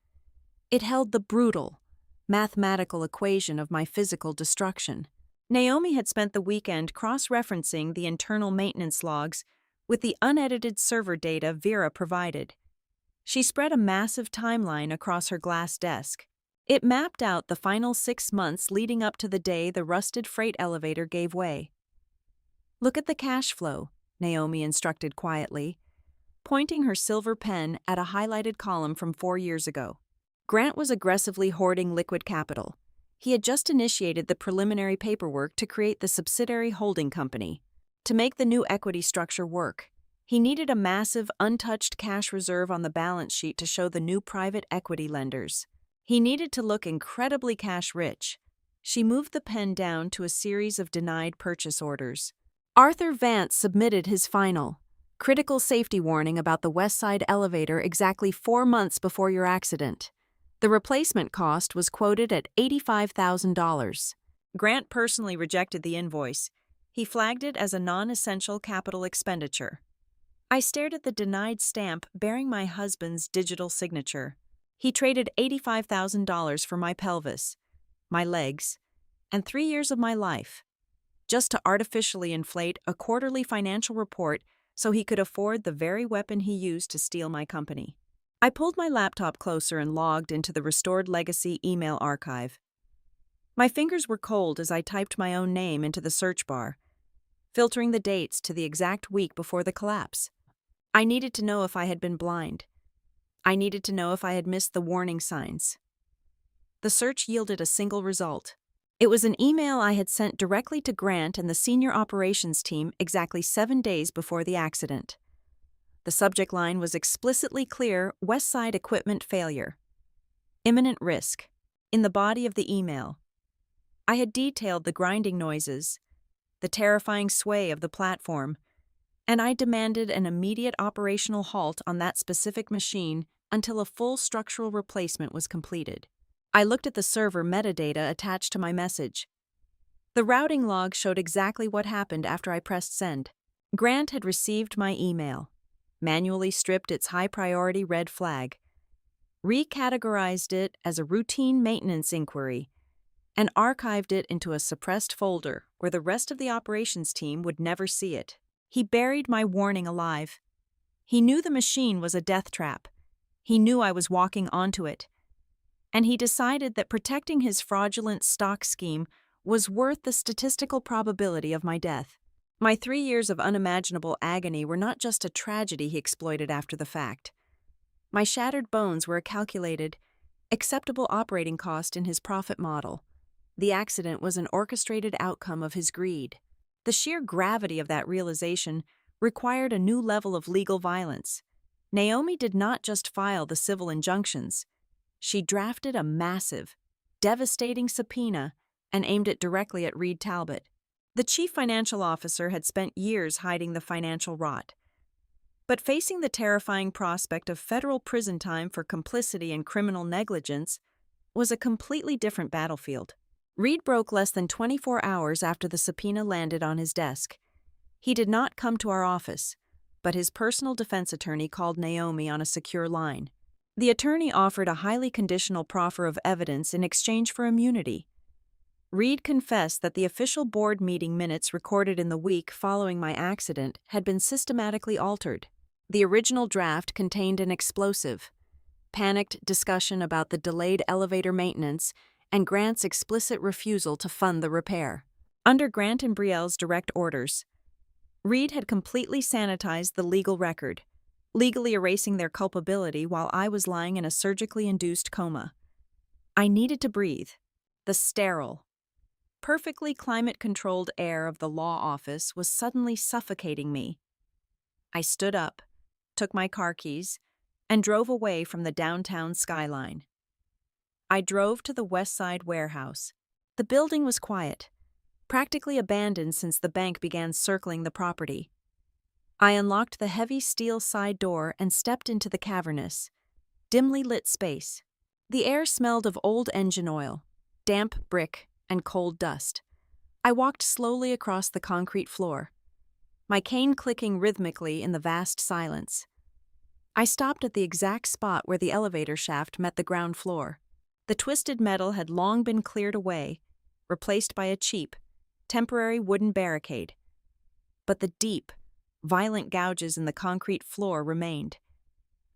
It held the brutal, mathematical equation of my physical destruction. Naomi had spent the weekend cross-referencing the internal maintenance logs with the unedited server data Vera provided. She spread a massive timeline across her glass desk. It mapped out the final 6 months leading up to the day the rusted freight elevator gave way. "Look at the cash flow," Naomi instructed quietly, pointing her silver pen at a highlighted column from 4 years ago. Grant was aggressively hoarding liquid capital. He had just initiated the preliminary paperwork to create the subsidiary holding company. To make the new equity structure work, he needed a massive, untouched cash reserve on the balance sheet to show the new private equity lenders. He needed to look incredibly cash-rich. She moved the pen down to a series of denied purchase orders. "Arthur Vance submitted his final, critical safety warning about the West Side elevator exactly 4 months before your accident. The replacement cost was quoted at $85,000. Grant personally rejected the invoice. He flagged it as a non-essential capital expenditure. I stared at the denied stamp bearing my husband's digital signature. He traded $85,000 for my pelvis, my legs, and 3 years of my life, just to artificially inflate a quarterly financial report so he could afford the very weapon he used to steal my company. I pulled my laptop closer and logged into the Restored Legacy email archive. My fingers were cold as I typed my own name into the search bar, filtering the dates to the exact week before the collapse. I needed to know if I had been blind. I needed to know if I had missed the warning signs. The search yielded a single result. It was an email I had sent directly to Grant and the senior operations team exactly 7 days before the accident. The subject line was explicitly clear: West Side equipment failure. Imminent risk. In the body of the email, I had detailed the grinding noises, the terrifying sway of the platform, and I demanded an immediate operational halt on that specific machine until a full structural replacement was completed. I looked at the server metadata attached to my message. The routing log showed exactly what happened after I pressed send. Grant had received my email, manually stripped its high-priority red flag, recategorized it as a routine maintenance inquiry, and archived it into a suppressed folder where the rest of the operations team would never see it. He buried my warning alive. He knew the machine was a death trap. He knew I was walking onto it. And he decided that protecting his fraudulent stock scheme was worth the statistical probability of my death. My 3 years of unimaginable agony were not just a tragedy he exploited after the fact. My shattered bones were a calculated, acceptable operating cost in his profit model. The accident was an orchestrated outcome of his greed. The sheer gravity of that realization required a new level of legal violence. Naomi did not just file the civil injunctions. She drafted a massive, devastating subpoena and aimed it directly at Reed Talbot. The chief financial officer had spent years hiding the financial rot. But facing the terrifying prospect of federal prison time for complicity and criminal negligence was a completely different battlefield. Reed broke less than 24 hours after the subpoena landed on his desk. He did not come to our office, but his personal defense attorney called Naomi on a secure line. The attorney offered a highly conditional proffer of evidence in exchange for immunity. Reed confessed that the official board meeting minutes recorded in the week following my accident had been systematically altered. The original draft contained an explosive, panicked discussion about the delayed elevator maintenance and Grant's explicit refusal to fund the repair. Under Grant and Brielle's direct orders, Reed had completely sanitized the legal record, legally erasing their culpability while I was lying in a surgically induced coma. I needed to breathe. The sterile, perfectly climate-controlled air of the law office was suddenly suffocating me. I stood up, took my car keys, and drove away from the downtown skyline. I drove to the West Side warehouse. The building was quiet, practically abandoned since the bank began circling the property. I unlocked the heavy steel side door and stepped into the cavernous, dimly lit space. The air smelled of old engine oil, damp brick, and cold dust. I walked slowly across the concrete floor, my cane clicking rhythmically in the vast silence. I stopped at the exact spot where the elevator shaft met the ground floor. The twisted metal had long been cleared away, replaced by a cheap, temporary wooden barricade. But the deep, violent gouges in the concrete floor remained.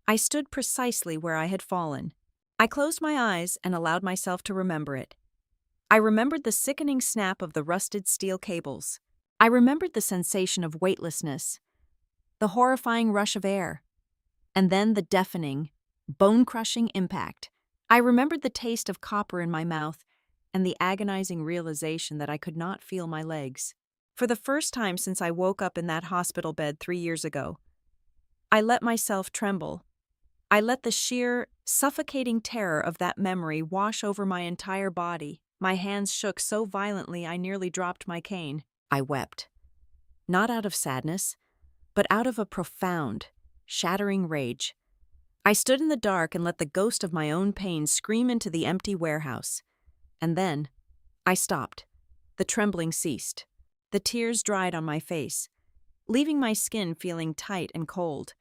I stood precisely where I had fallen. I closed my eyes and allowed myself to remember it. I remembered the sickening snap of the rusted steel cables. I remembered the sensation of weightlessness, the horrifying rush of air, and then the deafening, bone-crushing impact. I remembered the taste of copper in my mouth and the agonizing realization that I could not feel my legs. For the first time since I woke up in that hospital bed 3 years ago, I let myself tremble. I let the sheer, suffocating terror of that memory wash over my entire body. My hands shook so violently I nearly dropped my cane. I wept. Not out of sadness, but out of a profound, shattering rage. I stood in the dark and let the ghost of my own pain scream into the empty warehouse. And then, I stopped. The trembling ceased. The tears dried on my face, leaving my skin feeling tight and cold.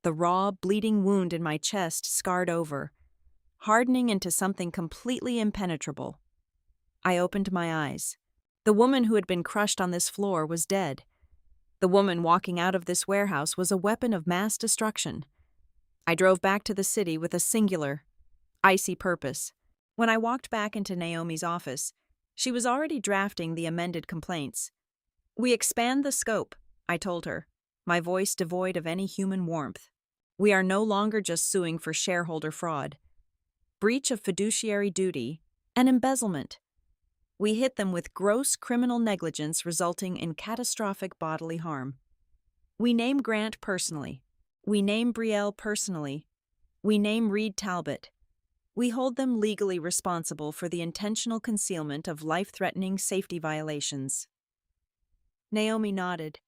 The raw, bleeding wound in my chest scarred over, hardening into something completely impenetrable. I opened my eyes. The woman who had been crushed on this floor was dead. The woman walking out of this warehouse was a weapon of mass destruction. I drove back to the city with a singular, icy purpose. When I walked back into Naomi's office, she was already drafting the amended complaints. "We expand the scope," I told her, my voice devoid of any human warmth. "We are no longer just suing for shareholder fraud. breach of fiduciary duty, and embezzlement. We hit them with gross criminal negligence resulting in catastrophic bodily harm. We name Grant personally. We name Brielle personally. We name Reed Talbot. We hold them legally responsible for the intentional concealment of life-threatening safety violations." Naomi nodded,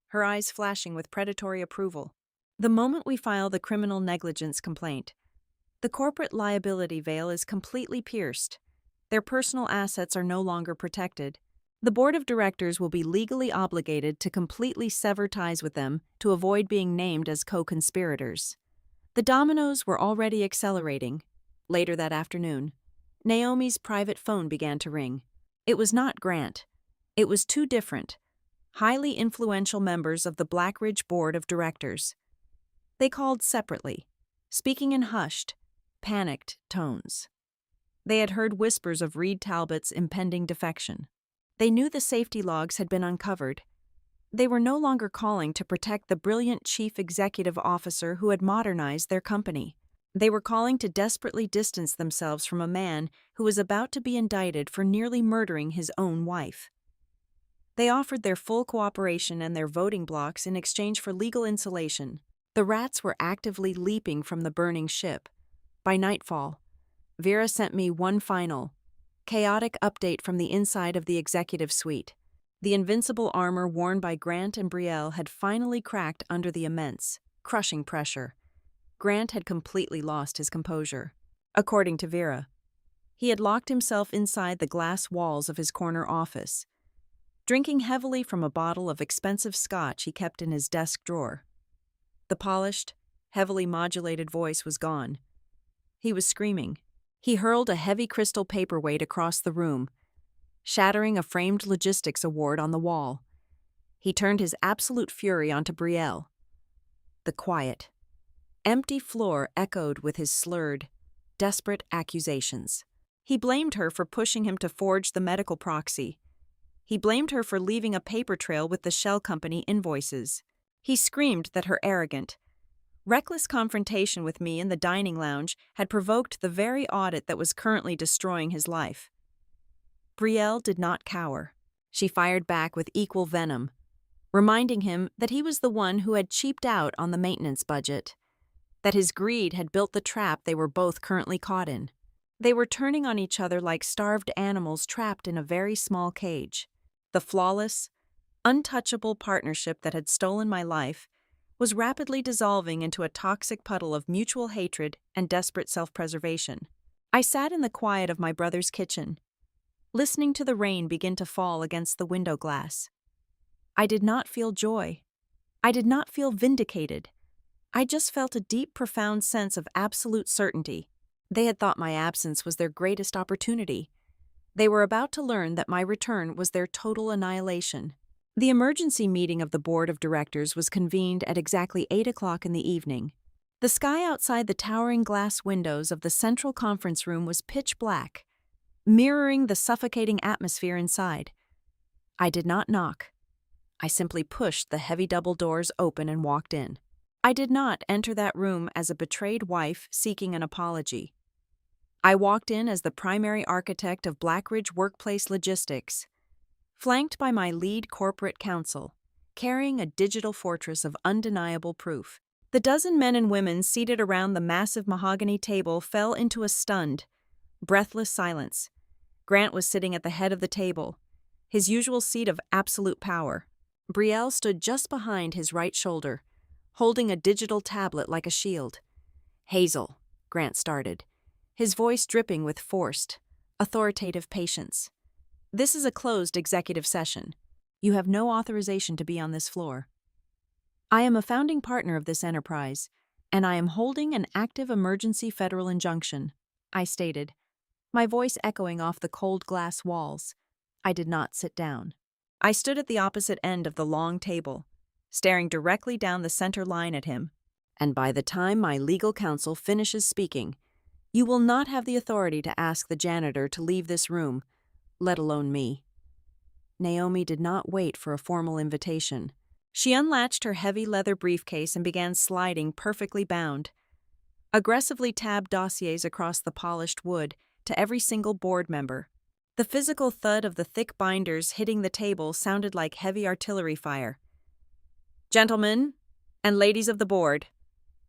her eyes flashing with predatory approval. "The moment we file the criminal negligence complaint, the corporate liability veil is completely pierced. Their personal assets are no longer protected. The board of directors will be legally obligated to completely sever ties with them to avoid being named as co-conspirators." The dominoes were already accelerating. Later that afternoon, Naomi's private phone began to ring. It was not Grant. It was two different, highly influential members of the Blackridge Board of Directors. They called separately, speaking in hushed, panicked tones. They had heard whispers of Reed Talbot's impending defection. They knew the safety logs had been uncovered. They were no longer calling to protect the brilliant chief executive officer who had modernized their company. They were calling to desperately distance themselves from a man who was about to be indicted for nearly murdering his own wife. They offered their full cooperation and their voting blocks in exchange for legal insulation. The rats were actively leaping from the burning ship. By nightfall, Vera sent me one final, chaotic update from the inside of the executive suite. The invincible armor worn by Grant and Brielle had finally cracked under the immense, crushing pressure. Grant had completely lost his composure. According to Vera, he had locked himself inside the glass walls of his corner office, drinking heavily from a bottle of expensive scotch he kept in his desk drawer. The polished, heavily modulated voice was gone. He was screaming. He hurled a heavy crystal paperweight across the room, shattering a framed logistics award on the wall. He turned his absolute fury onto Brielle. The quiet, empty floor echoed with his slurred, desperate accusations. He blamed her for pushing him to forge the medical proxy. He blamed her for leaving a paper trail with the shell company invoices. He screamed that her arrogant, reckless confrontation with me in the dining lounge had provoked the very audit that was currently destroying his life. Brielle did not cower. She fired back with equal venom, reminding him that he was the one who had cheaped out on the maintenance budget, that his greed had built the trap they were both currently caught in. They were turning on each other like starved animals trapped in a very small cage. The flawless, untouchable partnership that had stolen my life was rapidly dissolving into a toxic puddle of mutual hatred and desperate self-preservation. I sat in the quiet of my brother's kitchen, listening to the rain begin to fall against the window glass. I did not feel joy. I did not feel vindicated. I just felt a deep, profound sense of absolute certainty. They had thought my absence was their greatest opportunity. They were about to learn that my return was their total annihilation. The emergency meeting of the board of directors was convened at exactly 8 o'clock in the evening. The sky outside the towering glass windows of the central conference room was pitch black, mirroring the suffocating atmosphere inside. I did not knock. I simply pushed the heavy double doors open and walked in. I did not enter that room as a betrayed wife seeking an apology. I walked in as the primary architect of Blackridge Workplace Logistics, flanked by my lead corporate counsel, carrying a digital fortress of undeniable proof. The dozen men and women seated around the massive mahogany table fell into a stunned, breathless silence. Grant was sitting at the head of the table, his usual seat of absolute power. Brielle stood just behind his right shoulder, holding a digital tablet like a shield. "Hazel," Grant started, his voice dripping with forced, authoritative patience. "This is a closed executive session. You have no authorization to be on this floor. I am a founding partner of this enterprise, and I am holding an active emergency federal injunction," I stated, my voice echoing off the cold glass walls. I did not sit down. I stood at the opposite end of the long table, staring directly down the center line at him. "And by the time my legal counsel finishes speaking, you will not have the authority to ask the janitor to leave this room, let alone me." Naomi did not wait for a formal invitation. She unlatched her heavy leather briefcase and began sliding, perfectly bound. aggressively tabbed dossiers across the polished wood to every single board member. The physical thud of the thick binders hitting the table sounded like heavy artillery fire. "Gentlemen and ladies of the board,"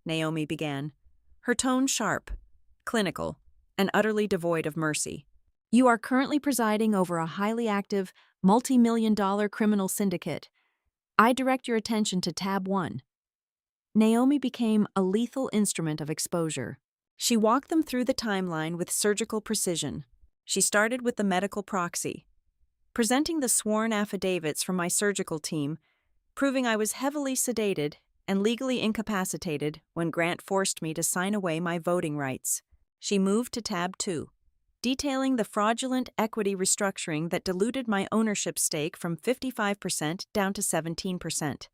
Naomi began, her tone sharp, clinical, and utterly devoid of mercy. "You are currently presiding over a highly active, multi-million-dollar criminal syndicate. I direct your attention to tab 1. Naomi became a lethal instrument of exposure. She walked them through the timeline with surgical precision. She started with the medical proxy, presenting the sworn affidavits from my surgical team, proving I was heavily sedated and legally incapacitated when Grant forced me to sign away my voting rights. She moved to tab 2, detailing the fraudulent equity restructuring that diluted my ownership stake from 55% down to 17%.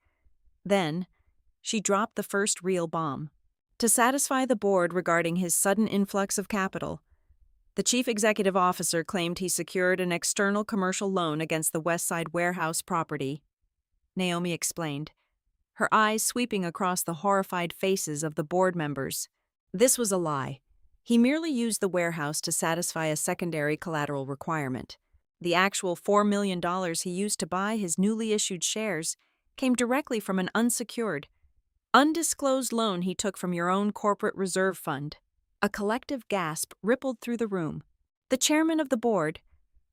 Then, she dropped the first real bomb. To satisfy the board regarding his sudden influx of capital, the chief executive officer claimed he secured an external commercial loan against the Westside warehouse property, Naomi explained, her eyes sweeping across the horrified faces of the board members. This was a lie. He merely used the warehouse to satisfy a secondary collateral requirement. The actual $4 million he used to buy his newly issued shares came directly from an unsecured, undisclosed loan he took from your own corporate reserve fund. A collective gasp rippled through the room. The chairman of the board,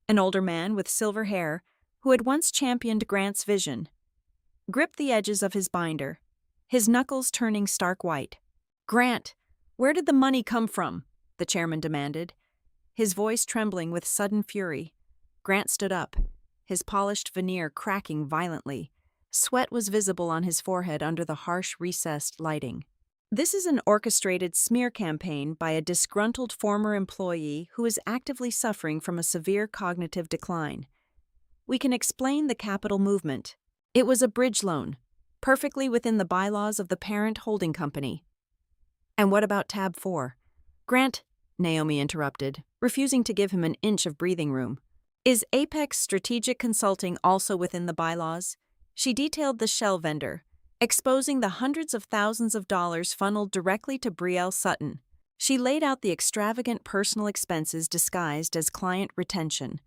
an older man with silver hair who had once championed Grant's vision, gripped the edges of his binder, his knuckles turning stark white. "Grant, where did the money come from?" the chairman demanded, his voice trembling with sudden fury. Grant stood up, his polished veneer cracking violently. Sweat was visible on his forehead under the harsh, recessed lighting. "This is an orchestrated smear campaign by a disgruntled former employee who is actively suffering from a severe cognitive decline. We can explain the capital movement. It was a bridge loan, perfectly within the bylaws of the parent holding company." "And what about tab 4? Grant," Naomi interrupted, refusing to give him an inch of breathing room. "Is Apex Strategic Consulting also within the bylaws?" She detailed the shell vendor, exposing the hundreds of thousands of dollars funneled directly to Brielle Sutton. She laid out the extravagant personal expenses disguised as client retention.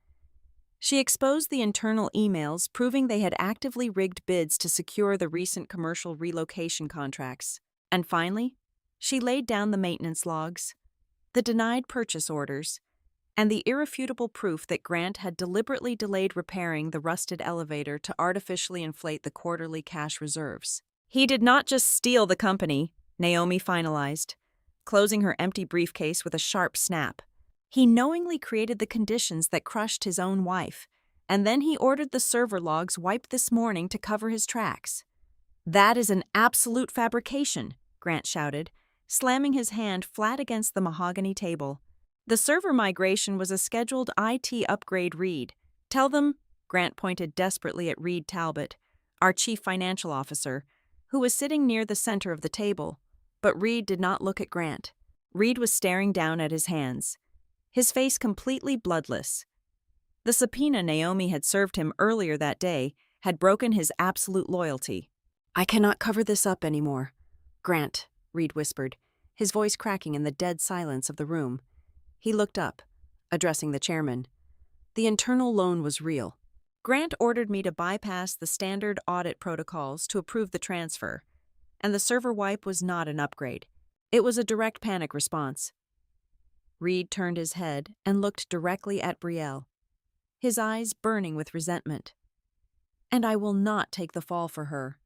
She exposed the internal emails proving they had actively rigged bids to secure the recent commercial relocation contracts. And finally, she laid down the maintenance logs, the denied purchase orders, and the irrefutable proof that Grant had deliberately delayed repairing the rusted elevator to artificially inflate the quarterly cash reserves. "He did not just steal the company," Naomi finalized, closing her empty briefcase with a sharp snap. "He knowingly created the conditions that crushed his own wife, and then he ordered the server logs wiped this morning to cover his tracks." "That is an absolute fabrication," Grant shouted, slamming his hand flat against the mahogany table. "The server migration was a scheduled IT upgrade, Reed. Tell them," Grant pointed desperately at Reed Talbot, our chief financial officer, who was sitting near the center of the table. But Reed did not look at Grant. Reed was staring down at his hands, his face completely bloodless. The subpoena Naomi had served him earlier that day had broken his absolute loyalty. "I cannot cover this up anymore, Grant," Reed whispered, his voice cracking in the dead silence of the room. He looked up, addressing the chairman. "The internal loan was real. Grant ordered me to bypass the standard audit protocols to approve the transfer, and the server wipe was not an upgrade. It was a direct panic response." Reed turned his head and looked directly at Brielle, his eyes burning with resentment. "And I will not take the fall for her.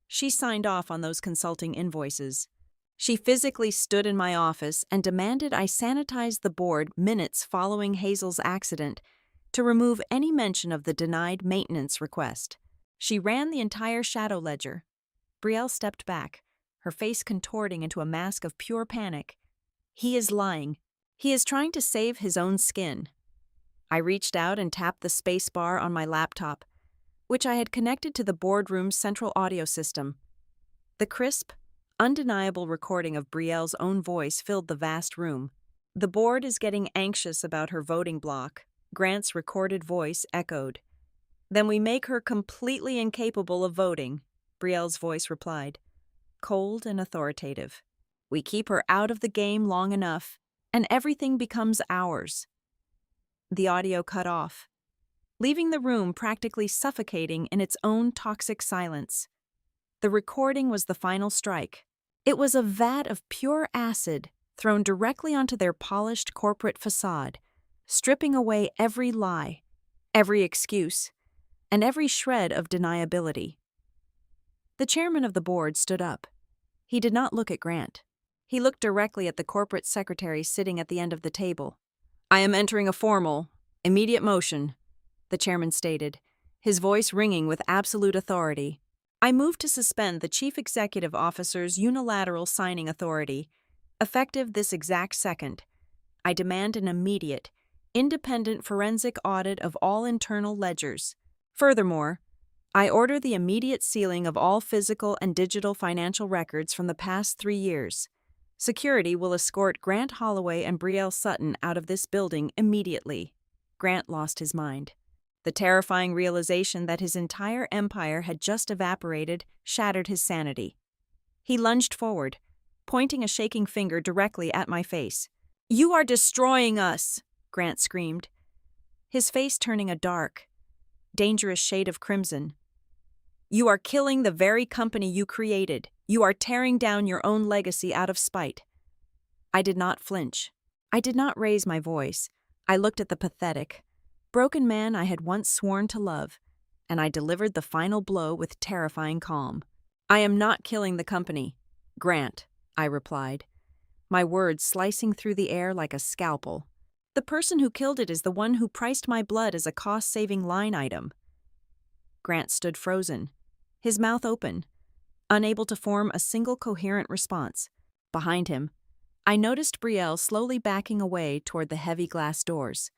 She signed off on those consulting invoices. She physically stood in my office and demanded I sanitize the board minutes following Hazel's accident to remove any mention of the denied maintenance request. She ran the entire shadow ledger." Brielle stepped back, her face contorting into a mask of pure panic. "He is lying. He is trying to save his own skin." I reached out and tapped the space bar on my laptop, which I had connected to the boardroom's central audio system. The crisp, undeniable recording of Brielle's own voice filled the vast room. "The board is getting anxious about her voting block," Grant's recorded voice echoed. "Then we make her completely incapable of voting," Brielle's voice replied, cold and authoritative. We keep her out of the game long enough, and everything becomes ours." The audio cut off, leaving the room practically suffocating in its own toxic silence. The recording was the final strike. It was a vat of pure acid thrown directly onto their polished corporate facade, stripping away every lie, every excuse, and every shred of deniability. The chairman of the board stood up. He did not look at Grant. He looked directly at the corporate secretary sitting at the end of the table. "I am entering a formal, immediate motion," the chairman stated, his voice ringing with absolute authority. "I move to suspend the chief executive officer's unilateral signing authority, effective this exact second. I demand an immediate, independent forensic audit of all internal ledgers. Furthermore, I order the immediate sealing of all physical and digital financial records from the past 3 years. Security will escort Grant Holloway and Brielle Sutton out of this building immediately." Grant lost his mind. The terrifying realization that his entire empire had just evaporated shattered his sanity. He lunged forward, pointing a shaking finger directly at my face. "You are destroying us!" Grant screamed, his face turning a dark, dangerous shade of crimson. "You are killing the very company you created. You are tearing down your own legacy out of spite." I did not flinch. I did not raise my voice. I looked at the pathetic, broken man I had once sworn to love, and I delivered the final blow with terrifying calm. "I am not killing the company, Grant," I replied, my words slicing through the air like a scalpel. "The person who killed it is the one who priced my blood as a cost-saving line item." Grant stood frozen, his mouth open, unable to form a single coherent response. Behind him, I noticed Brielle slowly backing away toward the heavy glass doors.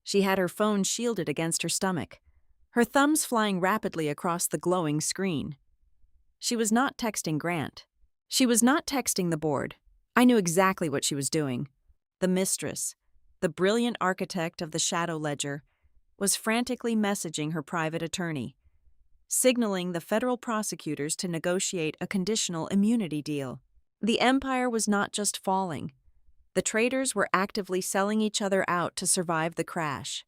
She had her phone shielded against her stomach, her thumbs flying rapidly across the glowing screen. She was not texting Grant. She was not texting the board. I knew exactly what she was doing. The mistress, the brilliant architect of the shadow ledger, was frantically messaging her private attorney, signaling the federal prosecutors to negotiate a conditional immunity deal. The empire was not just falling. The traitors were actively selling each other out to survive the crash.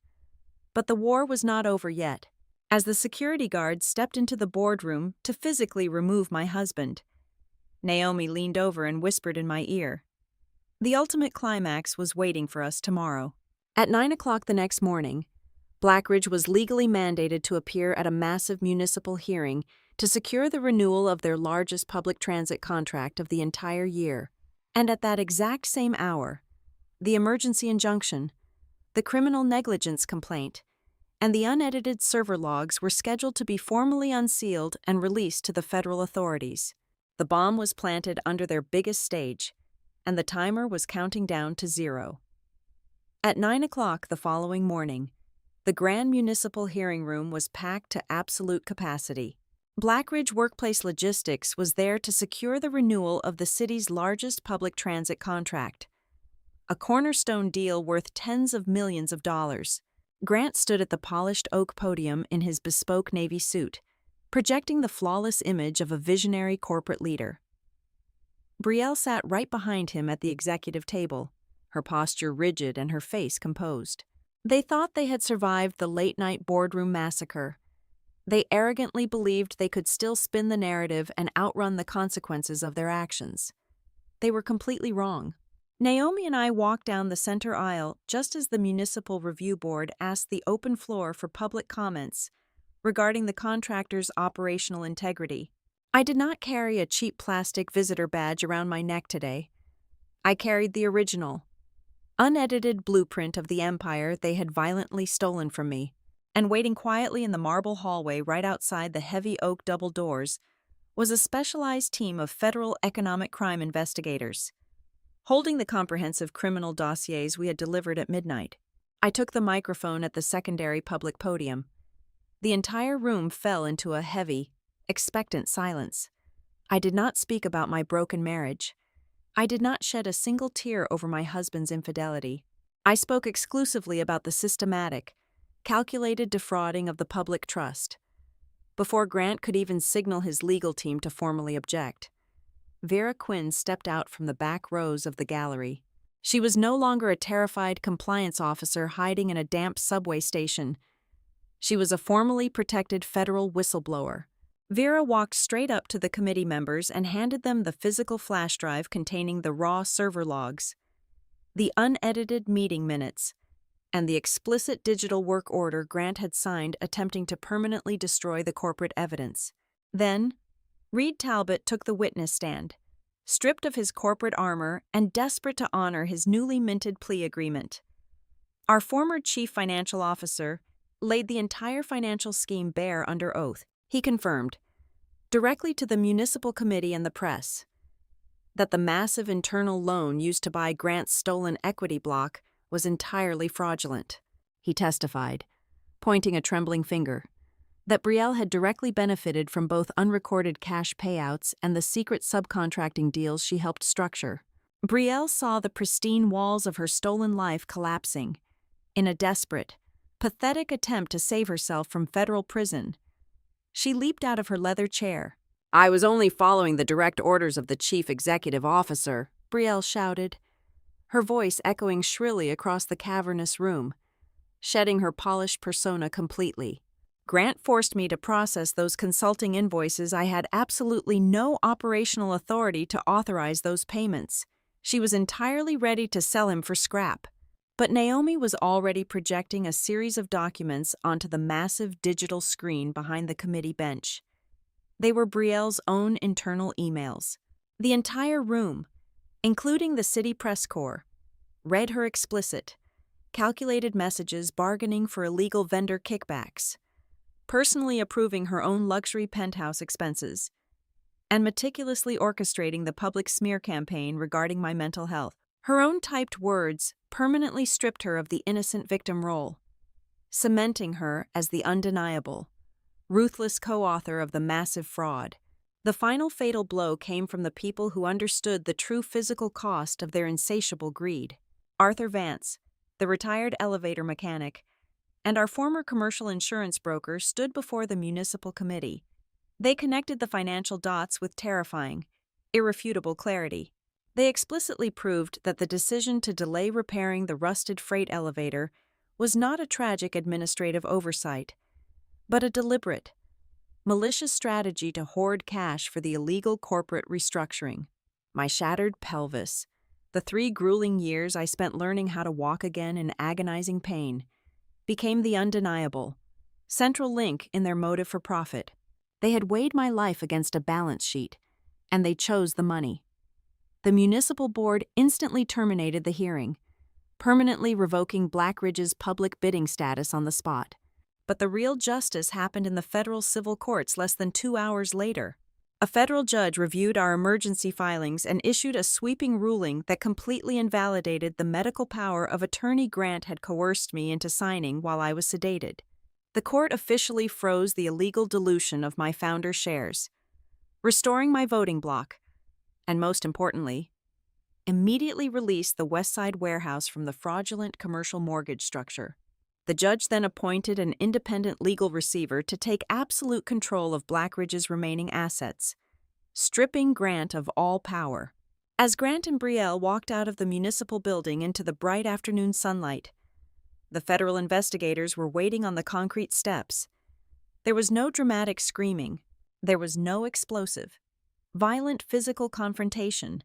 But the war was not over yet. As the security guards stepped into the boardroom to physically remove my husband, Naomi leaned over and whispered in my ear. The ultimate climax was waiting for us tomorrow. At 9 o'clock the next morning, Blackridge was legally mandated to appear at a massive municipal hearing to secure the renewal of their largest public transit contract of the entire year. And at that exact same hour, the emergency injunction, the criminal negligence complaint, and the unedited server logs were scheduled to be formally unsealed and released to the federal authorities. The bomb was planted under their biggest stage, and the timer was counting down to 0. At 9 o'clock the following morning, the Grand Municipal Hearing Room was packed to absolute capacity. Blackridge Workplace Logistics was there to secure the renewal of the city's largest public transit contract, a cornerstone deal worth tens of millions of dollars. Grant stood at the polished oak podium in his bespoke navy suit, projecting the flawless image of a visionary corporate leader. Brielle sat right behind him at the executive table, her posture rigid and her face composed. They thought they had survived the late-night boardroom massacre. They arrogantly believed they could still spin the narrative and outrun the consequences of their actions. They were completely wrong. Naomi and I walked down the center aisle just as the Municipal Review Board asked the open floor for public comments regarding the contractor's operational integrity. I did not carry a cheap plastic visitor badge around my neck today. I carried the original, unedited blueprint of the empire they had violently stolen from me, and waiting quietly in the marble hallway right outside the heavy oak double doors was a specialized team of federal economic crime investigators, holding the comprehensive criminal dossiers we had delivered at midnight. I took the microphone at the secondary public podium. The entire room fell into a heavy, expectant silence. I did not speak about my broken marriage. I did not shed a single tear over my husband's infidelity. I spoke exclusively about the systematic, calculated defrauding of the public trust. Before Grant could even signal his legal team to formally object, Vera Quinn stepped out from the back rows of the gallery. She was no longer a terrified compliance officer hiding in a damp subway station. She was a formally protected federal whistleblower. Vera walked straight up to the committee members and handed them the physical flash drive containing the raw server logs, the unedited meeting minutes, and the explicit digital work order Grant had signed attempting to permanently destroy the corporate evidence. Then, Reed Talbot took the witness stand, stripped of his corporate armor and desperate to honor his newly minted plea agreement. Our former chief financial officer laid the entire financial scheme bare under oath. He confirmed, directly to the municipal committee and the press, that the massive internal loan used to buy Grant's stolen equity block was entirely fraudulent. He testified, pointing a trembling finger, that Brielle had directly benefited from both unrecorded cash payouts and the secret subcontracting deals she helped structure. Brielle saw the pristine walls of her stolen life collapsing. In a desperate, pathetic attempt to save herself from federal prison, she leaped out of her leather chair. "I was only following the direct orders of the chief executive officer," Brielle shouted, her voice echoing shrilly across the cavernous room, shedding her polished persona completely. "Grant forced me to process those consulting invoices. I had absolutely no operational authority to authorize those payments. She was entirely ready to sell him for scrap." But Naomi was already projecting a series of documents onto the massive digital screen behind the committee bench. They were Brielle's own internal emails. The entire room, including the city press corps, read her explicit, calculated messages bargaining for illegal vendor kickbacks, personally approving her own luxury penthouse expenses, and meticulously orchestrating the public smear campaign regarding my mental health. Her own typed words permanently stripped her of the innocent victim role, cementing her as the undeniable, ruthless co-author of the massive fraud. The final fatal blow came from the people who understood the true physical cost of their insatiable greed. Arthur Vance, the retired elevator mechanic, and our former commercial insurance broker stood before the municipal committee. They connected the financial dots with terrifying, irrefutable clarity. They explicitly proved that the decision to delay repairing the rusted freight elevator was not a tragic administrative oversight, but a deliberate, malicious strategy to hoard cash for the illegal corporate restructuring. My shattered pelvis, the 3 grueling years I spent learning how to walk again in agonizing pain, became the undeniable, central link in their motive for profit. They had weighed my life against a balance sheet, and they chose the money. The municipal board instantly terminated the hearing, permanently revoking Blackridge's public bidding status on the spot. But the real justice happened in the federal civil courts less than 2 hours later. A federal judge reviewed our emergency filings and issued a sweeping ruling that completely invalidated the medical power of attorney Grant had coerced me into signing while I was sedated. The court officially froze the illegal dilution of my founder shares, restoring my voting block, and most importantly, immediately released the Westside warehouse from the fraudulent commercial mortgage structure. The judge then appointed an independent legal receiver to take absolute control of Blackridge's remaining assets, stripping Grant of all power. As Grant and Brielle walked out of the municipal building into the bright afternoon sunlight, the federal investigators were waiting on the concrete steps. There was no dramatic screaming. There was no explosive, violent physical confrontation.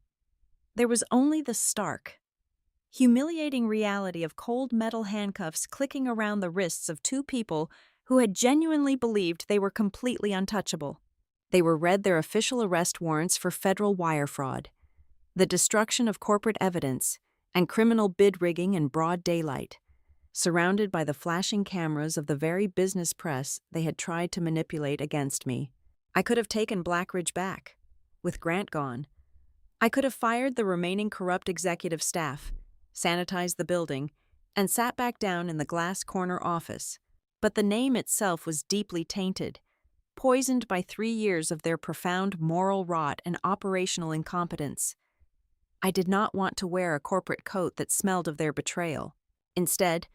There was only the stark, humiliating reality of cold metal handcuffs clicking around the wrists of 2 people who had genuinely believed they were completely untouchable. They were read their official arrest warrants for federal wire fraud, the destruction of corporate evidence, and criminal bid rigging in broad daylight, surrounded by the flashing cameras of the very business press they had tried to manipulate against me. I could have taken Blackridge back, with Grant gone. I could have fired the remaining corrupt executive staff, sanitized the building, and sat back down in the glass corner office. But the name itself was deeply tainted, poisoned by 3 years of their profound moral rot and operational incompetence. I did not want to wear a corporate coat that smelled of their betrayal. Instead,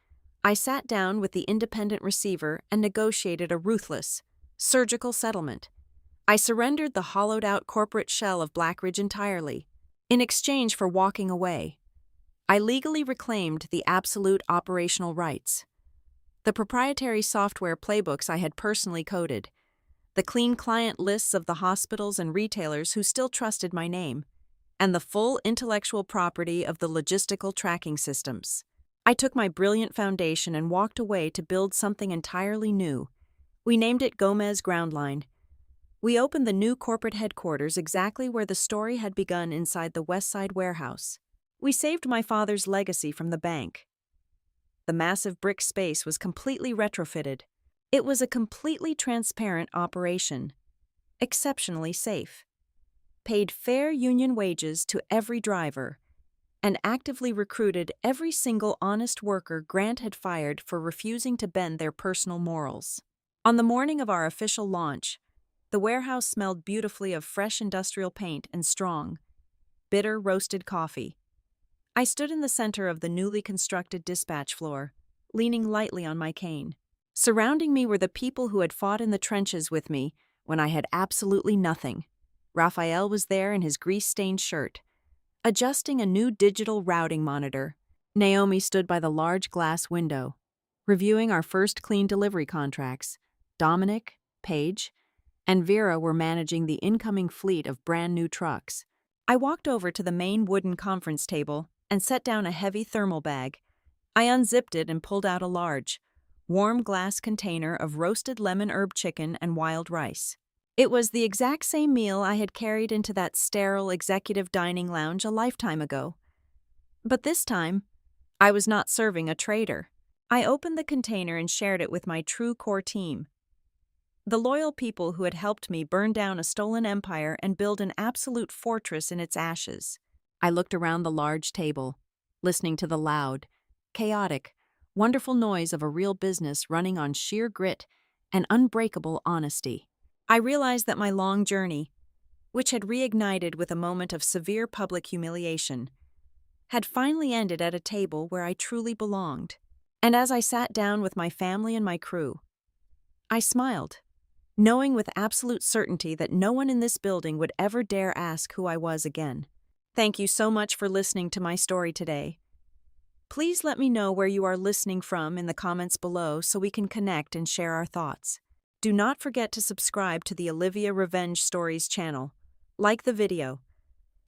I sat down with the independent receiver and negotiated a ruthless, surgical settlement, I surrendered the hollowed-out corporate shell of Blackridge entirely, in exchange for walking away. I legally reclaimed the absolute operational rights. The proprietary software playbooks I had personally coded, the clean client lists of the hospitals and retailers who still trusted my name, and the full intellectual property of the logistical tracking systems. I took my brilliant foundation and walked away to build something entirely new. We named it Gomez Ground Line. We opened the new corporate headquarters exactly where the story had begun inside the West Side warehouse. We saved my father's legacy from the bank. The massive brick space was completely retrofitted. It was a completely transparent operation, exceptionally safe, paid fair union wages to every driver, and actively recruited every single honest worker Grant had fired for refusing to bend their personal morals. On the morning of our official launch, the warehouse smelled beautifully of fresh industrial paint and strong, bitter roasted coffee. I stood in the center of the newly constructed dispatch floor, leaning lightly on my cane. Surrounding me were the people who had fought in the trenches with me when I had absolutely nothing. Raphael was there in his grease-stained shirt, adjusting a new digital routing monitor. Naomi stood by the large glass window, reviewing our first clean delivery contracts. Dominic, Paige, and Vera were managing the incoming fleet of brand-new trucks. I walked over to the main wooden conference table and set down a heavy thermal bag. I unzipped it and pulled out a large, warm glass container of roasted lemon herb chicken and wild rice. It was the exact same meal I had carried into that sterile executive dining lounge a lifetime ago. But this time, I was not serving a traitor. I opened the container and shared it with my true core team. The loyal people who had helped me burn down a stolen empire and build an absolute fortress in its ashes. I looked around the large table, listening to the loud, chaotic, wonderful noise of a real business running on sheer grit and unbreakable honesty. I realized that my long journey, which had reignited with a moment of severe public humiliation, had finally ended at a table where I truly belonged. And as I sat down with my family and my crew, I smiled, knowing with absolute certainty that no one in this building would ever dare ask who I was again. Thank you so much for listening to my story today. Please let me know where you are listening from in the comments below so we can connect and share our thoughts. Do not forget to subscribe to the Olivia Revenge Stories channel, like the video,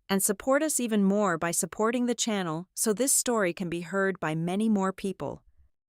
and support us even more by supporting the channel so this story can be heard by many more people.